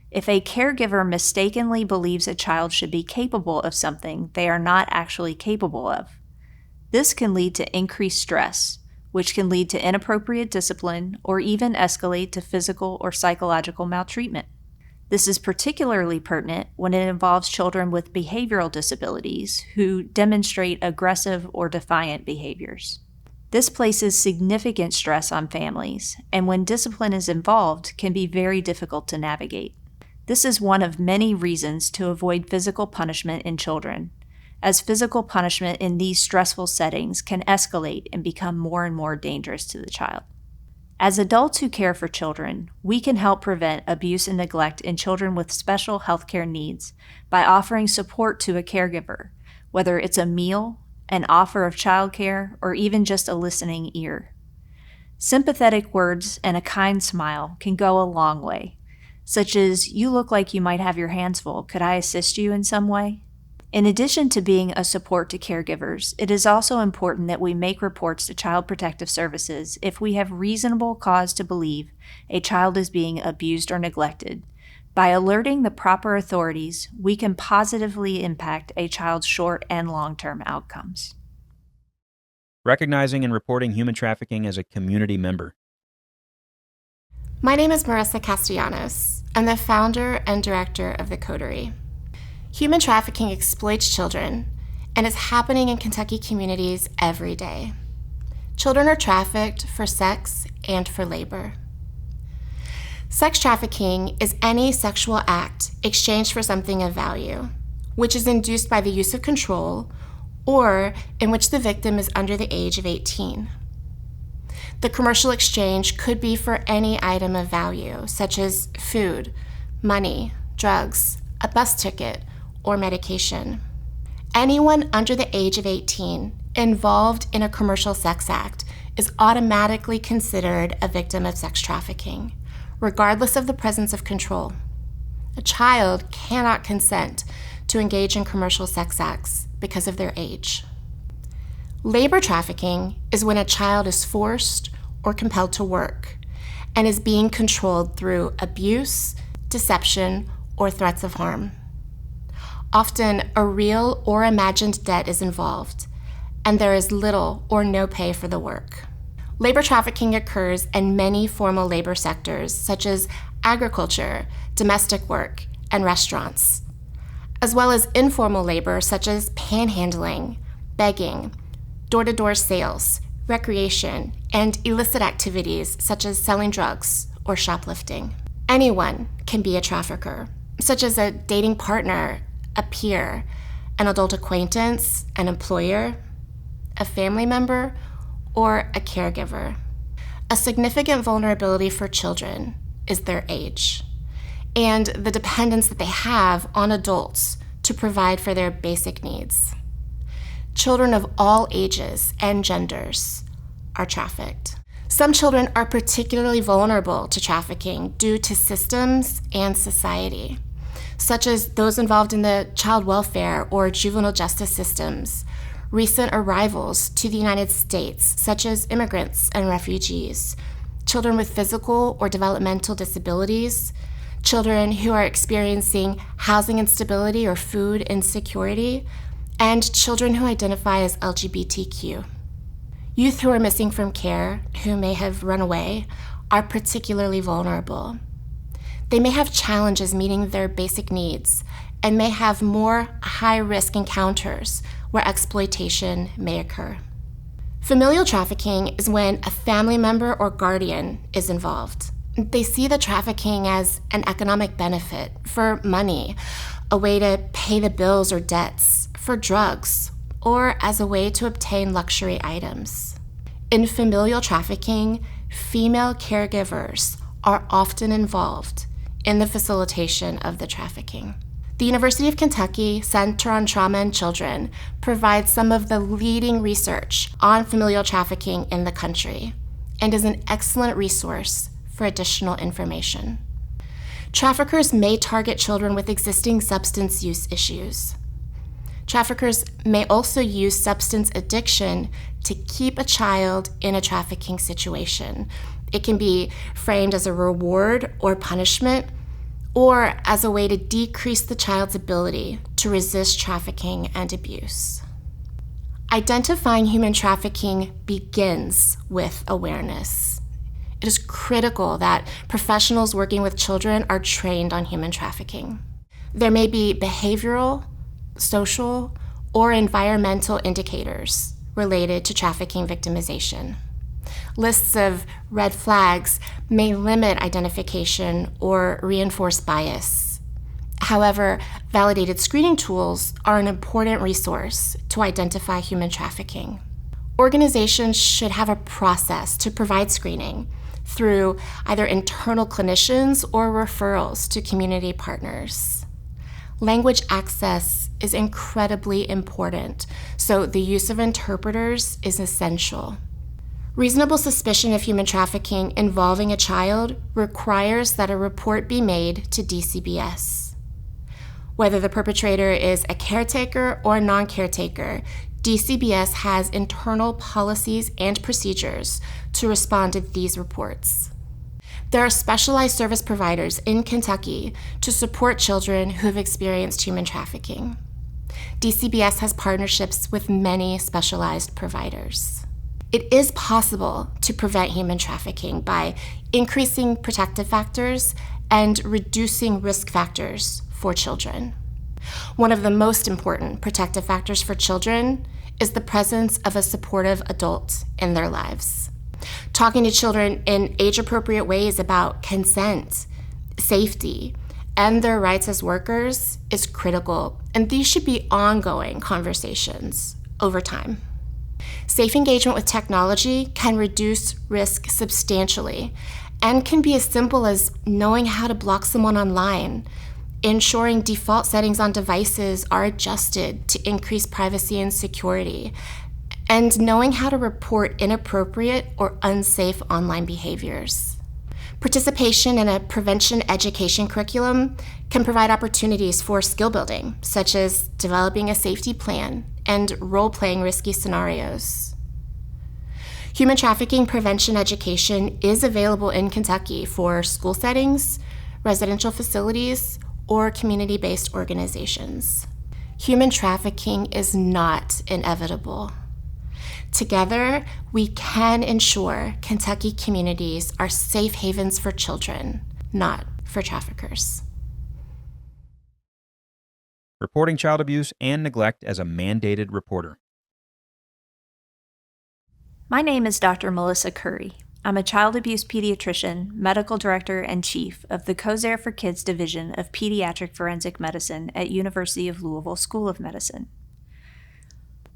If a caregiver mistakenly believes a child should be capable of something they are not actually capable of, this can lead to increased stress, which can lead to inappropriate discipline or even escalate to physical or psychological maltreatment. This is particularly pertinent when it involves children with behavioral disabilities who demonstrate aggressive or defiant behaviors. This places significant stress on families, and when discipline is involved, can be very difficult to navigate. This is one of many reasons to avoid physical punishment in children, as physical punishment in these stressful settings can escalate and become more and more dangerous to the child. As adults who care for children, we can help prevent abuse and neglect in children with special healthcare needs by offering support to a caregiver, whether it's a meal, an offer of childcare, or even just a listening ear. Sympathetic words and a kind smile can go a long way, such as, "You look like you might have your hands full. Could I assist you in some way?" In addition to being a support to caregivers, it is also important that we make reports to Child Protective Services if we have reasonable cause to believe a child is being abused or neglected. By alerting the proper authorities, we can positively impact a child's short and long-term outcomes. Recognizing and reporting human trafficking as a community member. My name is Marissa Castellanos. I'm the founder and director of the Coterie. Human trafficking exploits children and is happening in Kentucky communities every day. Children are trafficked for sex and for labor. Sex trafficking is any sexual act exchanged for something of value, which is induced by the use of control or in which the victim is under the age of 18. The commercial exchange could be for any item of value, such as food, money, drugs, a bus ticket, or medication. Anyone under the age of 18 involved in a commercial sex act is automatically considered a victim of sex trafficking, regardless of the presence of control. A child cannot consent to engage in commercial sex acts because of their age. Labor trafficking is when a child is forced or compelled to work and is being controlled through abuse, deception, or threats of harm. Often, a real or imagined debt is involved, and there is little or no pay for the work. Labor trafficking occurs in many formal labor sectors, such as agriculture, domestic work, and restaurants, as well as informal labor, such as panhandling, begging, door-to-door sales, recreation, and illicit activities, such as selling drugs or shoplifting. Anyone can be a trafficker, such as a dating partner, a peer, an adult acquaintance, an employer, a family member, or a caregiver. A significant vulnerability for children is their age and the dependence that they have on adults to provide for their basic needs. Children of all ages and genders are trafficked. Some children are particularly vulnerable to trafficking due to systems and society, such as those involved in the child welfare or juvenile justice systems, recent arrivals to the United States, such as immigrants and refugees, children with physical or developmental disabilities, children who are experiencing housing instability or food insecurity, and children who identify as LGBTQ. Youth who are missing from care, who may have run away, are particularly vulnerable. They may have challenges meeting their basic needs and may have more high-risk encounters where exploitation may occur. Familial trafficking is when a family member or guardian is involved. They see the trafficking as an economic benefit for money, a way to pay the bills or debts, for drugs, or as a way to obtain luxury items. In familial trafficking, female caregivers are often involved in the facilitation of the trafficking. The University of Kentucky Center on Trauma and Children provides some of the leading research on familial trafficking in the country and is an excellent resource for additional information. Traffickers may target children with existing substance use issues. Traffickers may also use substance addiction to keep a child in a trafficking situation. It can be framed as a reward or punishment, or as a way to decrease the child's ability to resist trafficking and abuse. Identifying human trafficking begins with awareness. It is critical that professionals working with children are trained on human trafficking. There may be behavioral, social, or environmental indicators related to trafficking victimization. Lists of red flags may limit identification or reinforce bias. However, validated screening tools are an important resource to identify human trafficking. Organizations should have a process to provide screening through either internal clinicians or referrals to community partners. Language access is incredibly important, so the use of interpreters is essential. Reasonable suspicion of human trafficking involving a child requires that a report be made to DCBS. Whether the perpetrator is a caretaker or non-caretaker, DCBS has internal policies and procedures to respond to these reports. There are specialized service providers in Kentucky to support children who have experienced human trafficking. DCBS has partnerships with many specialized providers. It is possible to prevent human trafficking by increasing protective factors and reducing risk factors for children. One of the most important protective factors for children is the presence of a supportive adult in their lives. Talking to children in age-appropriate ways about consent, safety, and their rights as workers is critical, and these should be ongoing conversations over time. Safe engagement with technology can reduce risk substantially and can be as simple as knowing how to block someone online, ensuring default settings on devices are adjusted to increase privacy and security, and knowing how to report inappropriate or unsafe online behaviors. Participation in a prevention education curriculum can provide opportunities for skill building, such as developing a safety plan and role-playing risky scenarios. Human trafficking prevention education is available in Kentucky for school settings, residential facilities, or community-based organizations. Human trafficking is not inevitable. Together, we can ensure Kentucky communities are safe havens for children, not for traffickers. Reporting child abuse and neglect as a mandated reporter. My name is Dr. Melissa Curry. I'm a child abuse pediatrician, medical director, and chief of the COSARE for Kids Division of Pediatric Forensic Medicine at University of Louisville School of Medicine.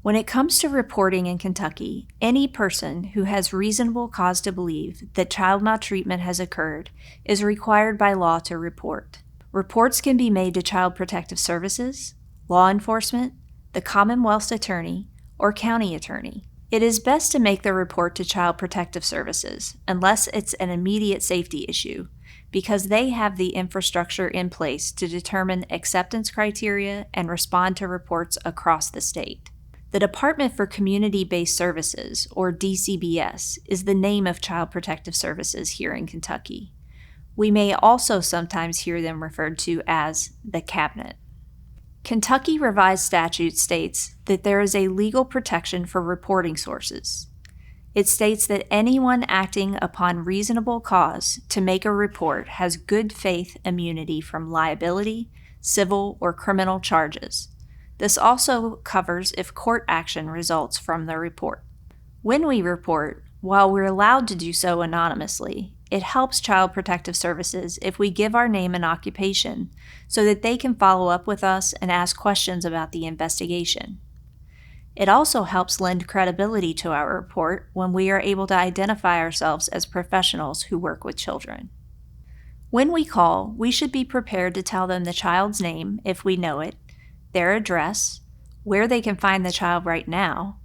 When it comes to reporting in Kentucky, any person who has reasonable cause to believe that child maltreatment has occurred is required by law to report. Reports can be made to Child Protective Services, law enforcement, the Commonwealth's attorney, or county attorney. It is best to make the report to Child Protective Services unless it's an immediate safety issue, because they have the infrastructure in place to determine acceptance criteria and respond to reports across the state. The Department for Community-Based Services, or DCBS, is the name of Child Protective Services here in Kentucky. We may also sometimes hear them referred to as the Cabinet. Kentucky Revised Statute states that there is a legal protection for reporting sources. It states that anyone acting upon reasonable cause to make a report has good faith immunity from liability, civil, or criminal charges. This also covers if court action results from the report. When we report, while we're allowed to do so anonymously, it helps Child Protective Services if we give our name and occupation so that they can follow up with us and ask questions about the investigation. It also helps lend credibility to our report when we are able to identify ourselves as professionals who work with children. When we call, we should be prepared to tell them the child's name, if we know it, their address, where they can find the child right now,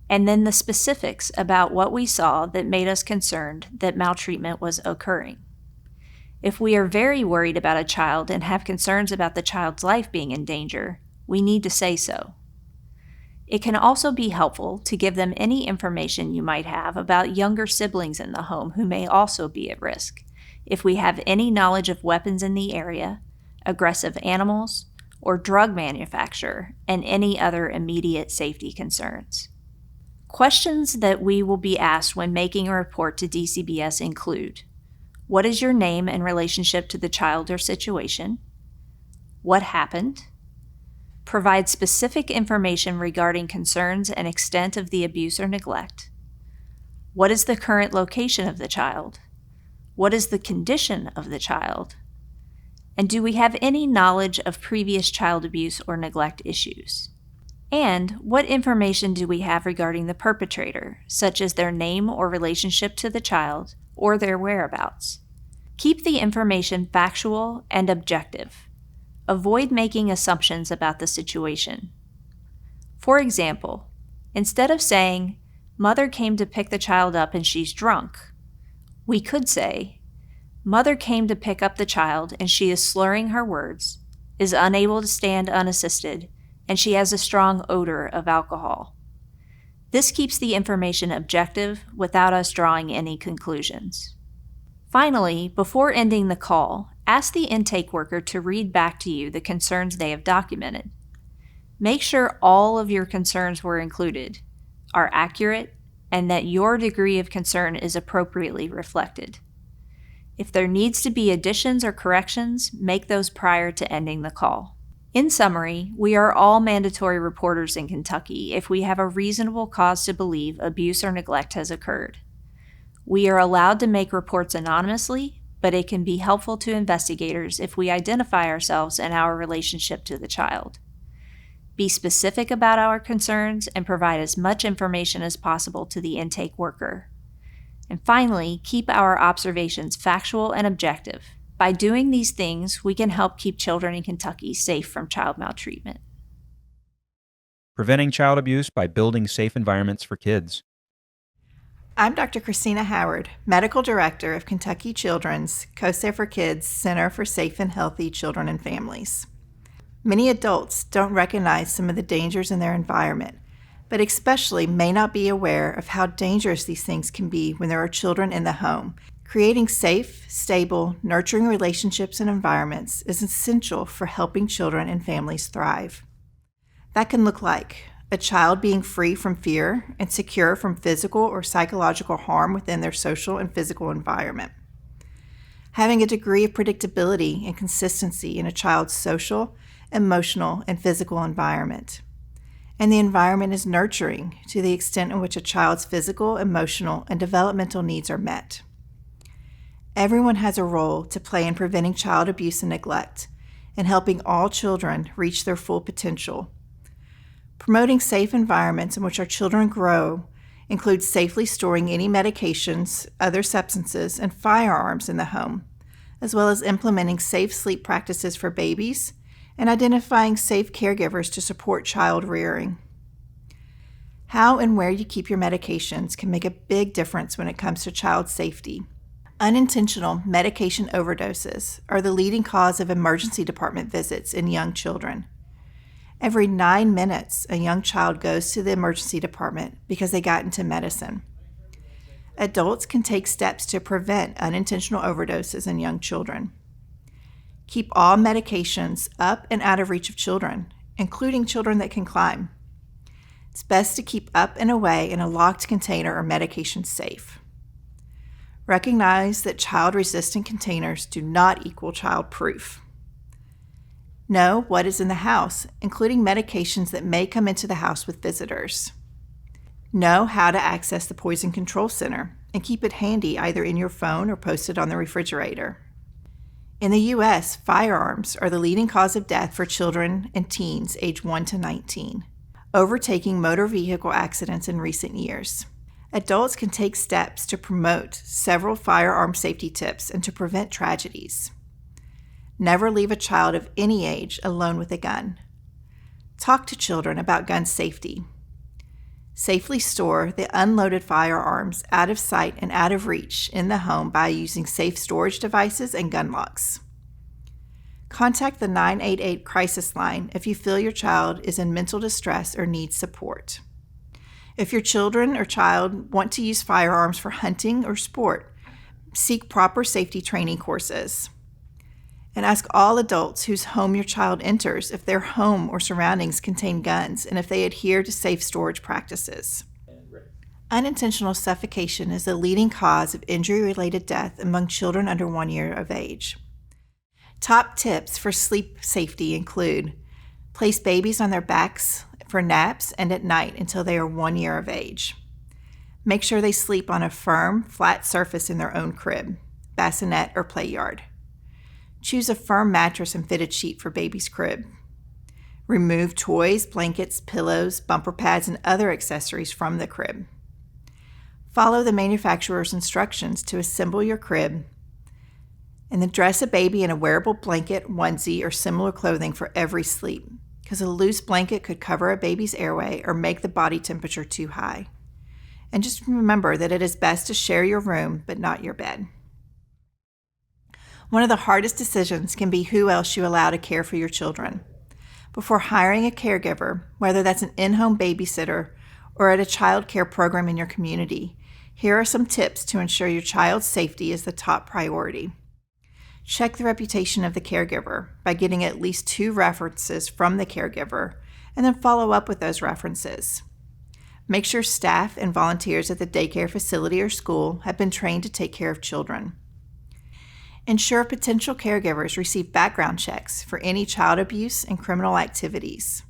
and then the specifics about what we saw that made us concerned that maltreatment was occurring. If we are very worried about a child and have concerns about the child's life being in danger, we need to say so. It can also be helpful to give them any information you might have about younger siblings in the home who may also be at risk, if we have any knowledge of weapons in the area, aggressive animals, or drug manufacture, and any other immediate safety concerns. Questions that we will be asked when making a report to DCBS include: what is your name in relationship to the child or situation? What happened? provide specific information regarding concerns and extent of the abuse or neglect. What is the current location of the child? What is the condition of the child? And do we have any knowledge of previous child abuse or neglect issues? And what information do we have regarding the perpetrator, such as their name or relationship to the child, or their whereabouts? Keep the information factual and objective. Avoid making assumptions about the situation. For example, instead of saying, "Mother came to pick the child up and she's drunk," we could say, "Mother came to pick up the child and she is slurring her words, is unable to stand unassisted, and she has a strong odor of alcohol." This keeps the information objective without us drawing any conclusions. Finally, before ending the call, ask the intake worker to read back to you the concerns they have documented. Make sure all of your concerns were included, are accurate, and that your degree of concern is appropriately reflected. If there needs to be additions or corrections, make those prior to ending the call. In summary, we are all mandatory reporters in Kentucky if we have a reasonable cause to believe abuse or neglect has occurred. We are allowed to make reports anonymously, but it can be helpful to investigators if we identify ourselves and our relationship to the child. Be specific about our concerns and provide as much information as possible to the intake worker. And finally, keep our observations factual and objective. By doing these things, we can help keep children in Kentucky safe from child maltreatment. Preventing child abuse by building safe environments for kids. I'm Dr. Christina Howard, Medical Director of Kentucky Children's COSARE for Kids Center for Safe and Healthy Children and Families. Many adults don't recognize some of the dangers in their environment, but especially may not be aware of how dangerous these things can be when there are children in the home. Creating safe, stable, nurturing relationships and environments is essential for helping children and families thrive. That can look like a child being free from fear and secure from physical or psychological harm within their social and physical environment. Having a degree of predictability and consistency in a child's social, emotional, and physical environment. And the environment is nurturing to the extent in which a child's physical, emotional, and developmental needs are met. Everyone has a role to play in preventing child abuse and neglect and helping all children reach their full potential. Promoting safe environments in which our children grow includes safely storing any medications, other substances, and firearms in the home, as well as implementing safe sleep practices for babies and identifying safe caregivers to support child rearing. How and where you keep your medications can make a big difference when it comes to child safety. Unintentional medication overdoses are the leading cause of emergency department visits in young children. Every 9 minutes, a young child goes to the emergency department because they got into medicine. Adults can take steps to prevent unintentional overdoses in young children. Keep all medications up and out of reach of children, including children that can climb. It's best to keep up and away in a locked container or medication safe. Recognize that child-resistant containers do not equal child-proof. Know what is in the house, including medications that may come into the house with visitors. Know how to access the Poison Control Center and keep it handy either in your phone or posted on the refrigerator. In the U.S., firearms are the leading cause of death for children and teens age 1 to 19, overtaking motor vehicle accidents in recent years. Adults can take steps to promote several firearm safety tips and to prevent tragedies. Never leave a child of any age alone with a gun. Talk to children about gun safety. Safely store the unloaded firearms out of sight and out of reach in the home by using safe storage devices and gun locks. Contact the 988 crisis line if you feel your child is in mental distress or needs support. If your children or child want to use firearms for hunting or sport, seek proper safety training courses. And ask all adults whose home your child enters if their home or surroundings contain guns and if they adhere to safe storage practices. Unintentional suffocation is the leading cause of injury-related death among children under 1 year of age. Top tips for sleep safety include Place babies on their backs for naps and at night until they are 1 year of age. Make sure they sleep on a firm, flat surface in their own crib, bassinet, or play yard. Choose a firm mattress and fitted sheet for baby's crib. Remove toys, blankets, pillows, bumper pads, and other accessories from the crib. Follow the manufacturer's instructions to assemble your crib, and then dress a baby in a wearable blanket, onesie, or similar clothing for every sleep, because a loose blanket could cover a baby's airway or make the body temperature too high. And just remember that it is best to share your room, but not your bed. One of the hardest decisions can be who else you allow to care for your children. Before hiring a caregiver, whether that's an in-home babysitter or at a child care program in your community, here are some tips to ensure your child's safety is the top priority. Check the reputation of the caregiver by getting at least 2 references from the caregiver, and then follow up with those references. Make sure staff and volunteers at the daycare facility or school have been trained to take care of children. Ensure potential caregivers receive background checks for any child abuse and criminal activities.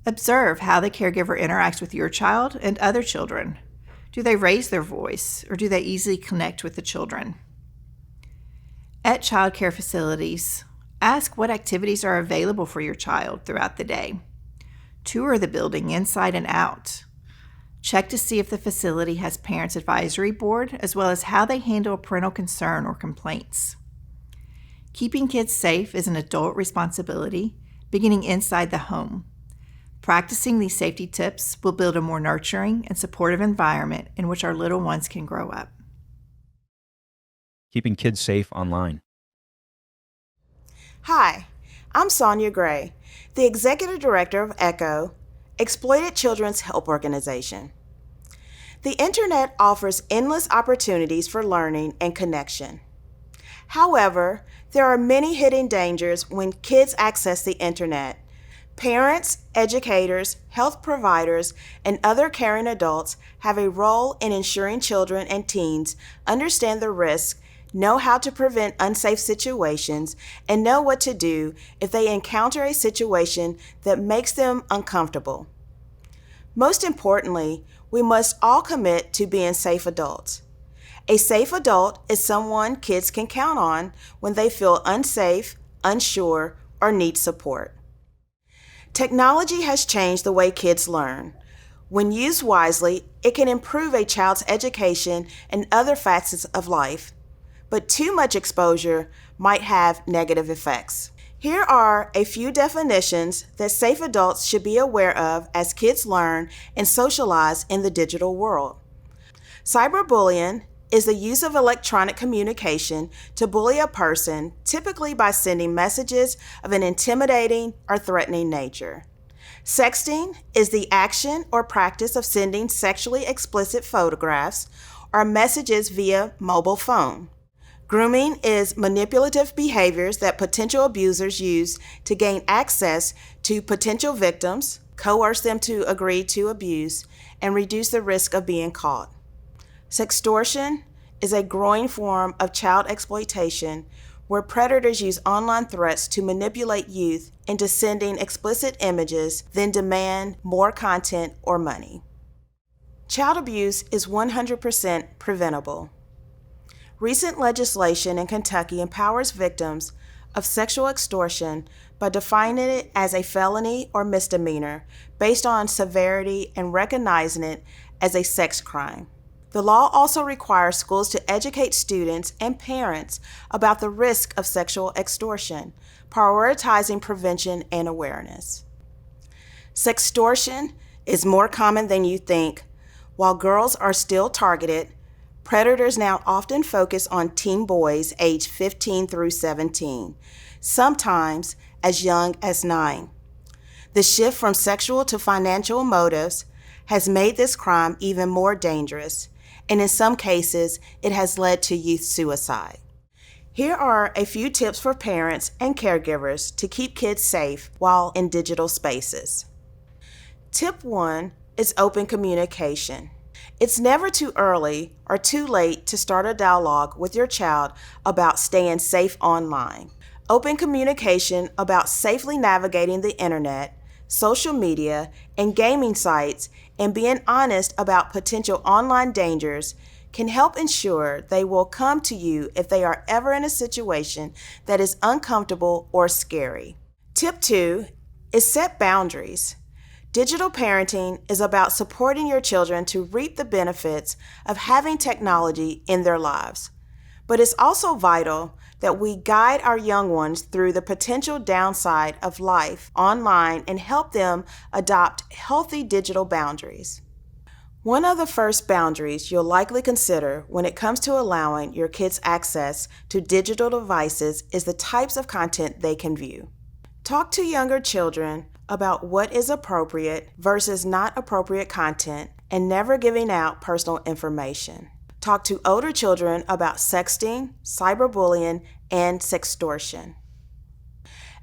Observe how the caregiver interacts with your child and other children. Do they raise their voice, or do they easily connect with the children? At child care facilities, ask what activities are available for your child throughout the day. Tour the building inside and out. Check to see if the facility has Parents Advisory Board, as well as how they handle parental concern or complaints. Keeping kids safe is an adult responsibility, beginning inside the home. Practicing these safety tips will build a more nurturing and supportive environment in which our little ones can grow up. Keeping kids safe online. Hi, I'm Sonia Gray, the Executive Director of ECHO, Exploited Children's Help Organization. The Internet offers endless opportunities for learning and connection. However, there are many hidden dangers when kids access the Internet. Parents, educators, health providers, and other caring adults have a role in ensuring children and teens understand the risks, know how to prevent unsafe situations, and know what to do if they encounter a situation that makes them uncomfortable. Most importantly, we must all commit to being safe adults. A safe adult is someone kids can count on when they feel unsafe, unsure, or need support. Technology has changed the way kids learn. When used wisely, it can improve a child's education and other facets of life. But too much exposure might have negative effects. Here are a few definitions that safe adults should be aware of as kids learn and socialize in the digital world. Cyberbullying is the use of electronic communication to bully a person, typically by sending messages of an intimidating or threatening nature. Sexting is the action or practice of sending sexually explicit photographs or messages via mobile phone. Grooming is manipulative behaviors that potential abusers use to gain access to potential victims, coerce them to agree to abuse, and reduce the risk of being caught. Sextortion is a growing form of child exploitation where predators use online threats to manipulate youth into sending explicit images, then demand more content or money. Child abuse is 100% preventable. Recent legislation in Kentucky empowers victims of sexual extortion by defining it as a felony or misdemeanor based on severity and recognizing it as a sex crime. The law also requires schools to educate students and parents about the risk of sexual extortion, prioritizing prevention and awareness. Sextortion is more common than you think. While girls are still targeted, predators now often focus on teen boys aged 15 through 17, sometimes as young as 9. The shift from sexual to financial motives has made this crime even more dangerous, and in some cases, it has led to youth suicide. Here are a few tips for parents and caregivers to keep kids safe while in digital spaces. Tip 1 is open communication. It's never too early or too late to start a dialogue with your child about staying safe online. open communication about safely navigating the internet, social media, and gaming sites, and being honest about potential online dangers can help ensure they will come to you if they are ever in a situation that is uncomfortable or scary. Tip 2 is set boundaries. Digital parenting is about supporting your children to reap the benefits of having technology in their lives. But it's also vital that we guide our young ones through the potential downside of life online and help them adopt healthy digital boundaries. One of the first boundaries you'll likely consider when it comes to allowing your kids access to digital devices is the types of content they can view. Talk to younger children about what is appropriate versus not appropriate content and never giving out personal information. Talk to older children about sexting, cyberbullying, and sextortion.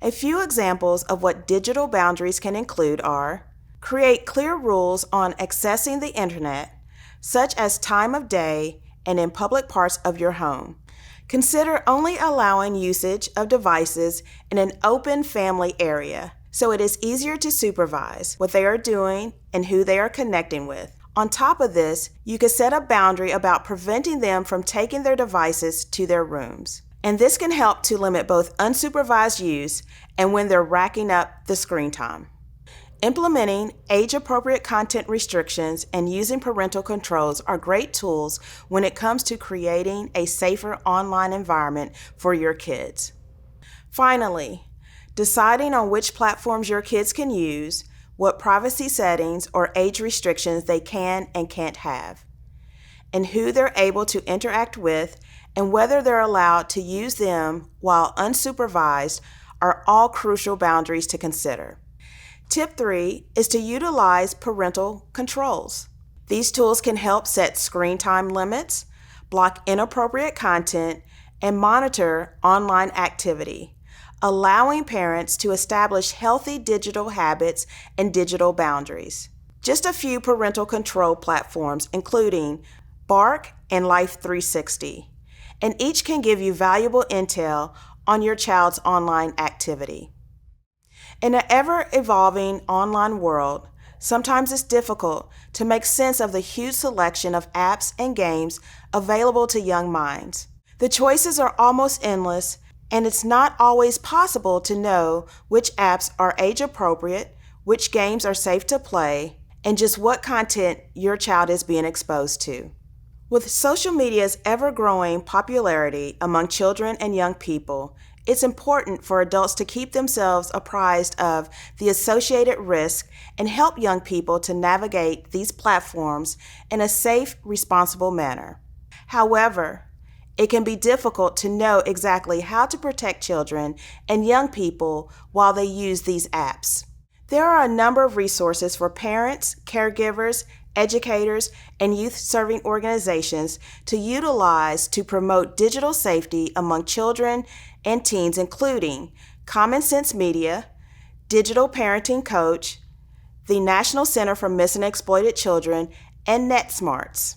A few examples of what digital boundaries can include are: create clear rules on accessing the internet, such as time of day and in public parts of your home. Consider only allowing usage of devices in an open family area, so it is easier to supervise what they are doing and who they are connecting with. On top of this, you could set a boundary about preventing them from taking their devices to their rooms. And this can help to limit both unsupervised use and when they're racking up the screen time. Implementing age-appropriate content restrictions and using parental controls are great tools when it comes to creating a safer online environment for your kids. Finally, deciding on which platforms your kids can use, what privacy settings or age restrictions they can and can't have, and who they're able to interact with, and whether they're allowed to use them while unsupervised are all crucial boundaries to consider. Tip 3 is to utilize parental controls. These tools can help set screen time limits, block inappropriate content, and monitor online activity, allowing parents to establish healthy digital habits and digital boundaries. Just a few parental control platforms, including Bark and Life 360, and each can give you valuable intel on your child's online activity. In an ever-evolving online world, sometimes it's difficult to make sense of the huge selection of apps and games available to young minds. The choices are almost endless, and it's not always possible to know which apps are age-appropriate, which games are safe to play, and just what content your child is being exposed to. With social media's ever-growing popularity among children and young people, it's important for adults to keep themselves apprised of the associated risk and help young people to navigate these platforms in a safe, responsible manner. However, it can be difficult to know exactly how to protect children and young people while they use these apps. There are a number of resources for parents, caregivers, educators, and youth-serving organizations to utilize to promote digital safety among children and teens, including Common Sense Media, Digital Parenting Coach, the National Center for Missing and Exploited Children, and NetSmarts.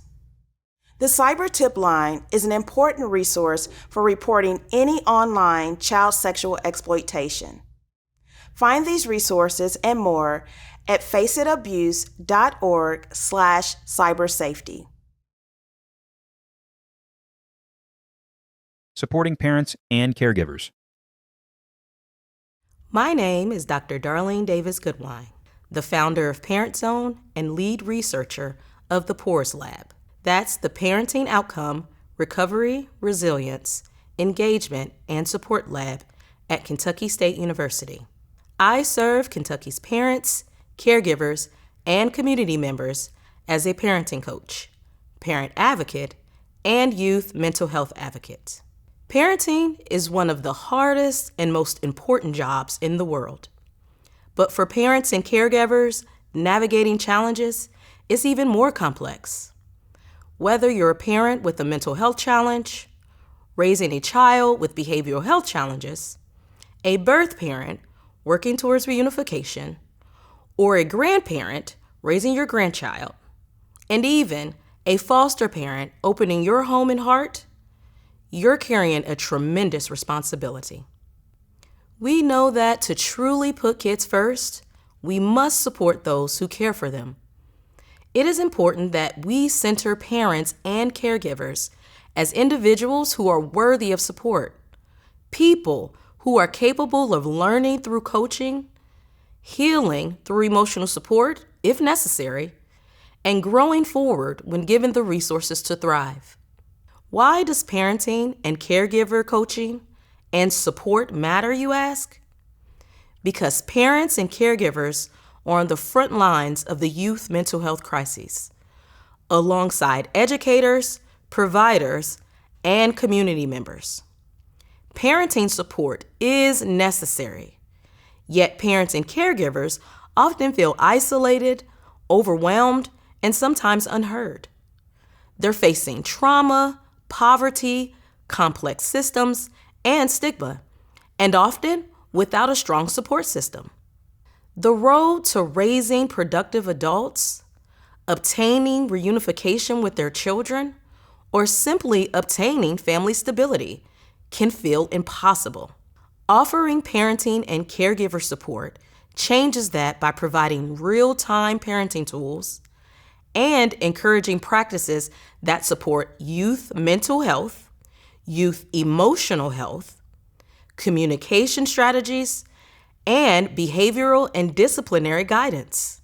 The Cyber Tip Line is an important resource for reporting any online child sexual exploitation. Find these resources and more at facetabuse.org/cybersafety. Supporting parents and caregivers. My name is Dr. Darlene Davis Goodwine, the founder of Parent Zone and lead researcher of the PORS Lab. That's the Parenting Outcome, Recovery, Resilience, Engagement, and Support Lab at Kentucky State University. I serve Kentucky's parents, caregivers, and community members as a parenting coach, parent advocate, and youth mental health advocate. Parenting is one of the hardest and most important jobs in the world. But for parents and caregivers, navigating challenges is even more complex. Whether you're a parent with a mental health challenge, raising a child with behavioral health challenges, a birth parent working towards reunification, or a grandparent raising your grandchild, and even a foster parent opening your home and heart, you're carrying a tremendous responsibility. We know that to truly put kids first, we must support those who care for them. It is important that we center parents and caregivers as individuals who are worthy of support, people who are capable of learning through coaching, healing through emotional support, if necessary, and growing forward when given the resources to thrive. Why does parenting and caregiver coaching and support matter, you ask? Because parents and caregivers are on the front lines of the youth mental health crises, alongside educators, providers, and community members. Parenting support is necessary, yet parents and caregivers often feel isolated, overwhelmed, and sometimes unheard. They're facing trauma, poverty, complex systems, and stigma, and often without a strong support system. The road to raising productive adults, obtaining reunification with their children, or simply obtaining family stability can feel impossible. Offering parenting and caregiver support changes that by providing real-time parenting tools and encouraging practices that support youth mental health, youth emotional health, communication strategies, and behavioral and disciplinary guidance.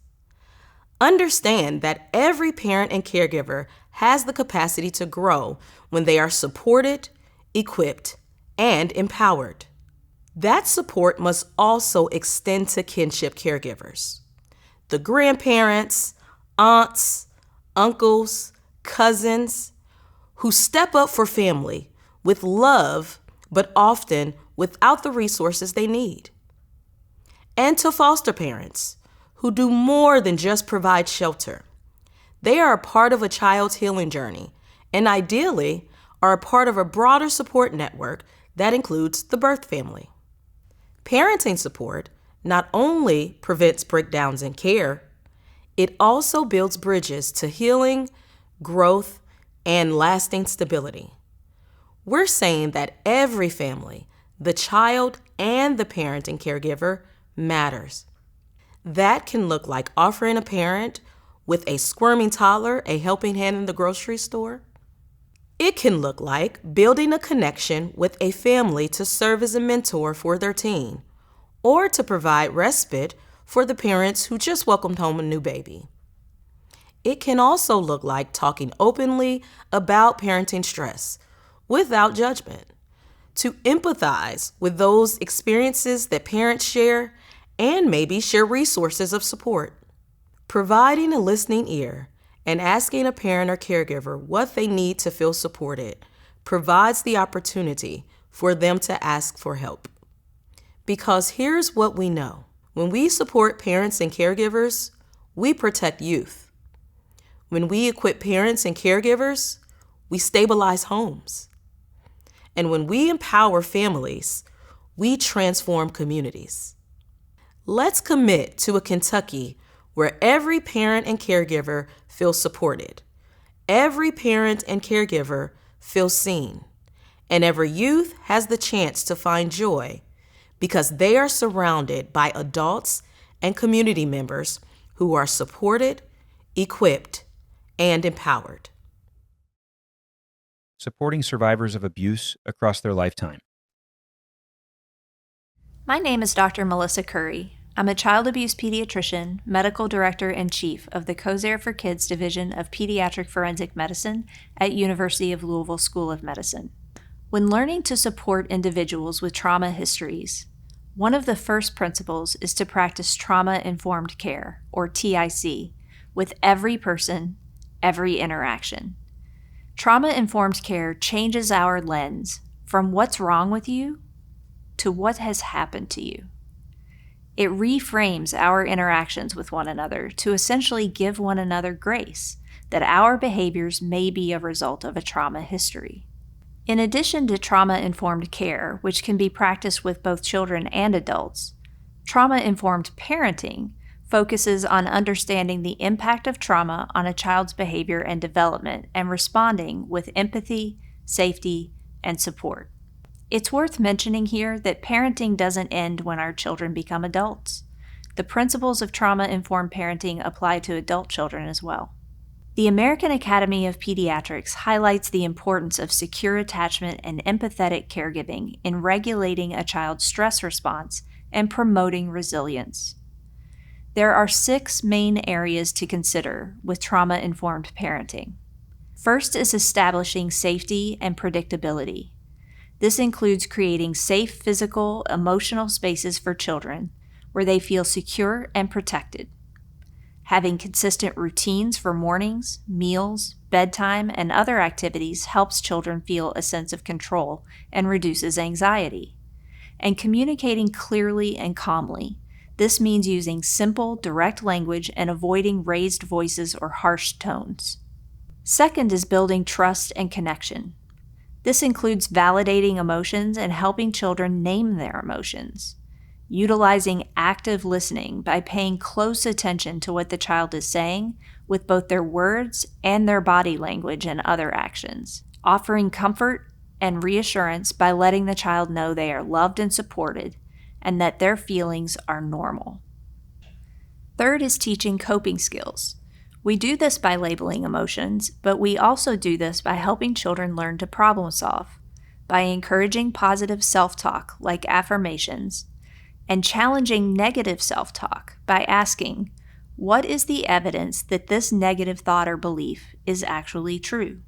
Understand that every parent and caregiver has the capacity to grow when they are supported, equipped, and empowered. That support must also extend to kinship caregivers, the grandparents, aunts, uncles, cousins, who step up for family with love, but often without the resources they need. And to foster parents, who do more than just provide shelter. They are a part of a child's healing journey, and ideally are a part of a broader support network that includes the birth family. Parenting support not only prevents breakdowns in care, it also builds bridges to healing, growth, and lasting stability. We're saying that every family, the child and the parent and caregiver, matters. That can look like offering a parent with a squirming toddler a helping hand in the grocery store. It can look like building a connection with a family to serve as a mentor for their teen, or to provide respite for the parents who just welcomed home a new baby. It can also look like talking openly about parenting stress without judgment, to empathize with those experiences that parents share and maybe share resources of support. Providing a listening ear and asking a parent or caregiver what they need to feel supported provides the opportunity for them to ask for help. Because here's what we know. When we support parents and caregivers, we protect youth. When we equip parents and caregivers, we stabilize homes. And when we empower families, we transform communities. Let's commit to a Kentucky where every parent and caregiver feels supported, every parent and caregiver feels seen, and every youth has the chance to find joy because they are surrounded by adults and community members who are supported, equipped, and empowered. Supporting survivors of abuse across their lifetime. My name is Dr. Melissa Curry. I'm a child abuse pediatrician, medical director and chief of the COSARE for Kids Division of Pediatric Forensic Medicine at University of Louisville School of Medicine. When learning to support individuals with trauma histories, one of the first principles is to practice trauma-informed care, or TIC, with every person, every interaction. Trauma-informed care changes our lens from what's wrong with you to what has happened to you. It reframes our interactions with one another to essentially give one another grace that our behaviors may be a result of a trauma history. In addition to trauma-informed care, which can be practiced with both children and adults, trauma-informed parenting focuses on understanding the impact of trauma on a child's behavior and development and responding with empathy, safety, and support. It's worth mentioning here that parenting doesn't end when our children become adults. The principles of trauma-informed parenting apply to adult children as well. The American Academy of Pediatrics highlights the importance of secure attachment and empathetic caregiving in regulating a child's stress response and promoting resilience. There are 6 main areas to consider with trauma-informed parenting. First is establishing safety and predictability. This includes creating safe physical, emotional spaces for children where they feel secure and protected. Having consistent routines for mornings, meals, bedtime, and other activities helps children feel a sense of control and reduces anxiety. And communicating clearly and calmly. This means using simple, direct language and avoiding raised voices or harsh tones. Second is building trust and connection. This includes validating emotions and helping children name their emotions. Utilizing active listening by paying close attention to what the child is saying with both their words and their body language and other actions. Offering comfort and reassurance by letting the child know they are loved and supported and that their feelings are normal. Third is teaching coping skills. We do this by labeling emotions, but we also do this by helping children learn to problem solve, by encouraging positive self-talk like affirmations, and challenging negative self-talk by asking, what is the evidence that this negative thought or belief is actually true?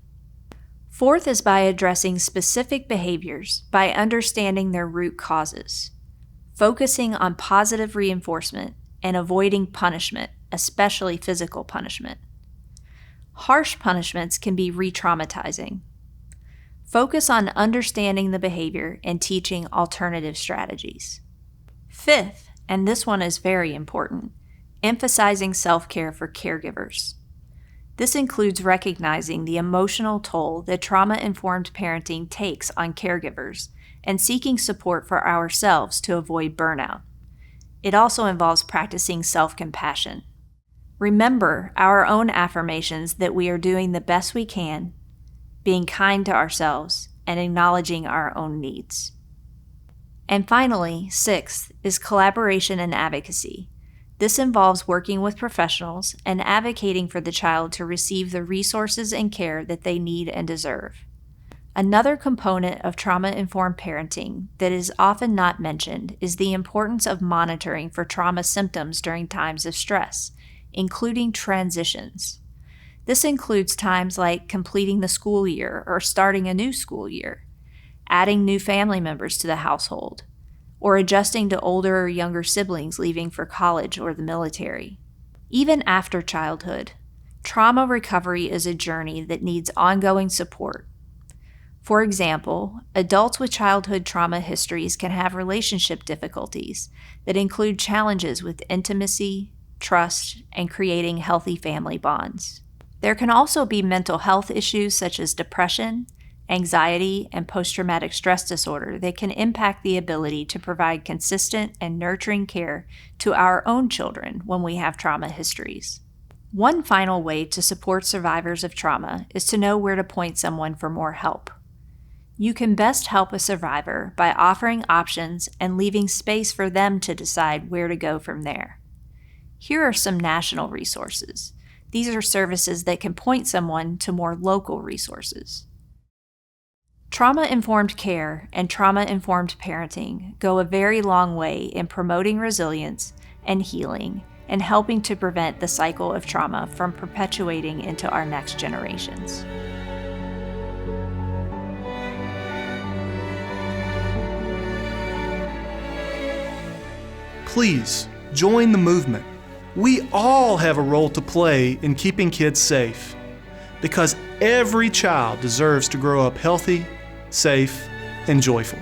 Fourth is by addressing specific behaviors by understanding their root causes, focusing on positive reinforcement and avoiding punishment, especially physical punishment. Harsh punishments can be re-traumatizing. Focus on understanding the behavior and teaching alternative strategies. Fifth, and this one is very important, emphasizing self-care for caregivers. This includes recognizing the emotional toll that trauma-informed parenting takes on caregivers and seeking support for ourselves to avoid burnout. It also involves practicing self-compassion. Remember our own affirmations that we are doing the best we can, being kind to ourselves, and acknowledging our own needs. And finally, sixth, is collaboration and advocacy. This involves working with professionals and advocating for the child to receive the resources and care that they need and deserve. Another component of trauma-informed parenting that is often not mentioned is the importance of monitoring for trauma symptoms during times of stress, including transitions. This includes times like completing the school year or starting a new school year, adding new family members to the household, or adjusting to older or younger siblings leaving for college or the military. Even after childhood, trauma recovery is a journey that needs ongoing support. For example, adults with childhood trauma histories can have relationship difficulties that include challenges with intimacy, trust, and creating healthy family bonds. There can also be mental health issues such as depression, anxiety, and post-traumatic stress disorder that can impact the ability to provide consistent and nurturing care to our own children when we have trauma histories. One final way to support survivors of trauma is to know where to point someone for more help. You can best help a survivor by offering options and leaving space for them to decide where to go from there. Here are some national resources. These are services that can point someone to more local resources. Trauma-informed care and trauma-informed parenting go a very long way in promoting resilience and healing and helping to prevent the cycle of trauma from perpetuating into our next generations. Please join the movement. We all have a role to play in keeping kids safe, because every child deserves to grow up healthy, safe, and joyful.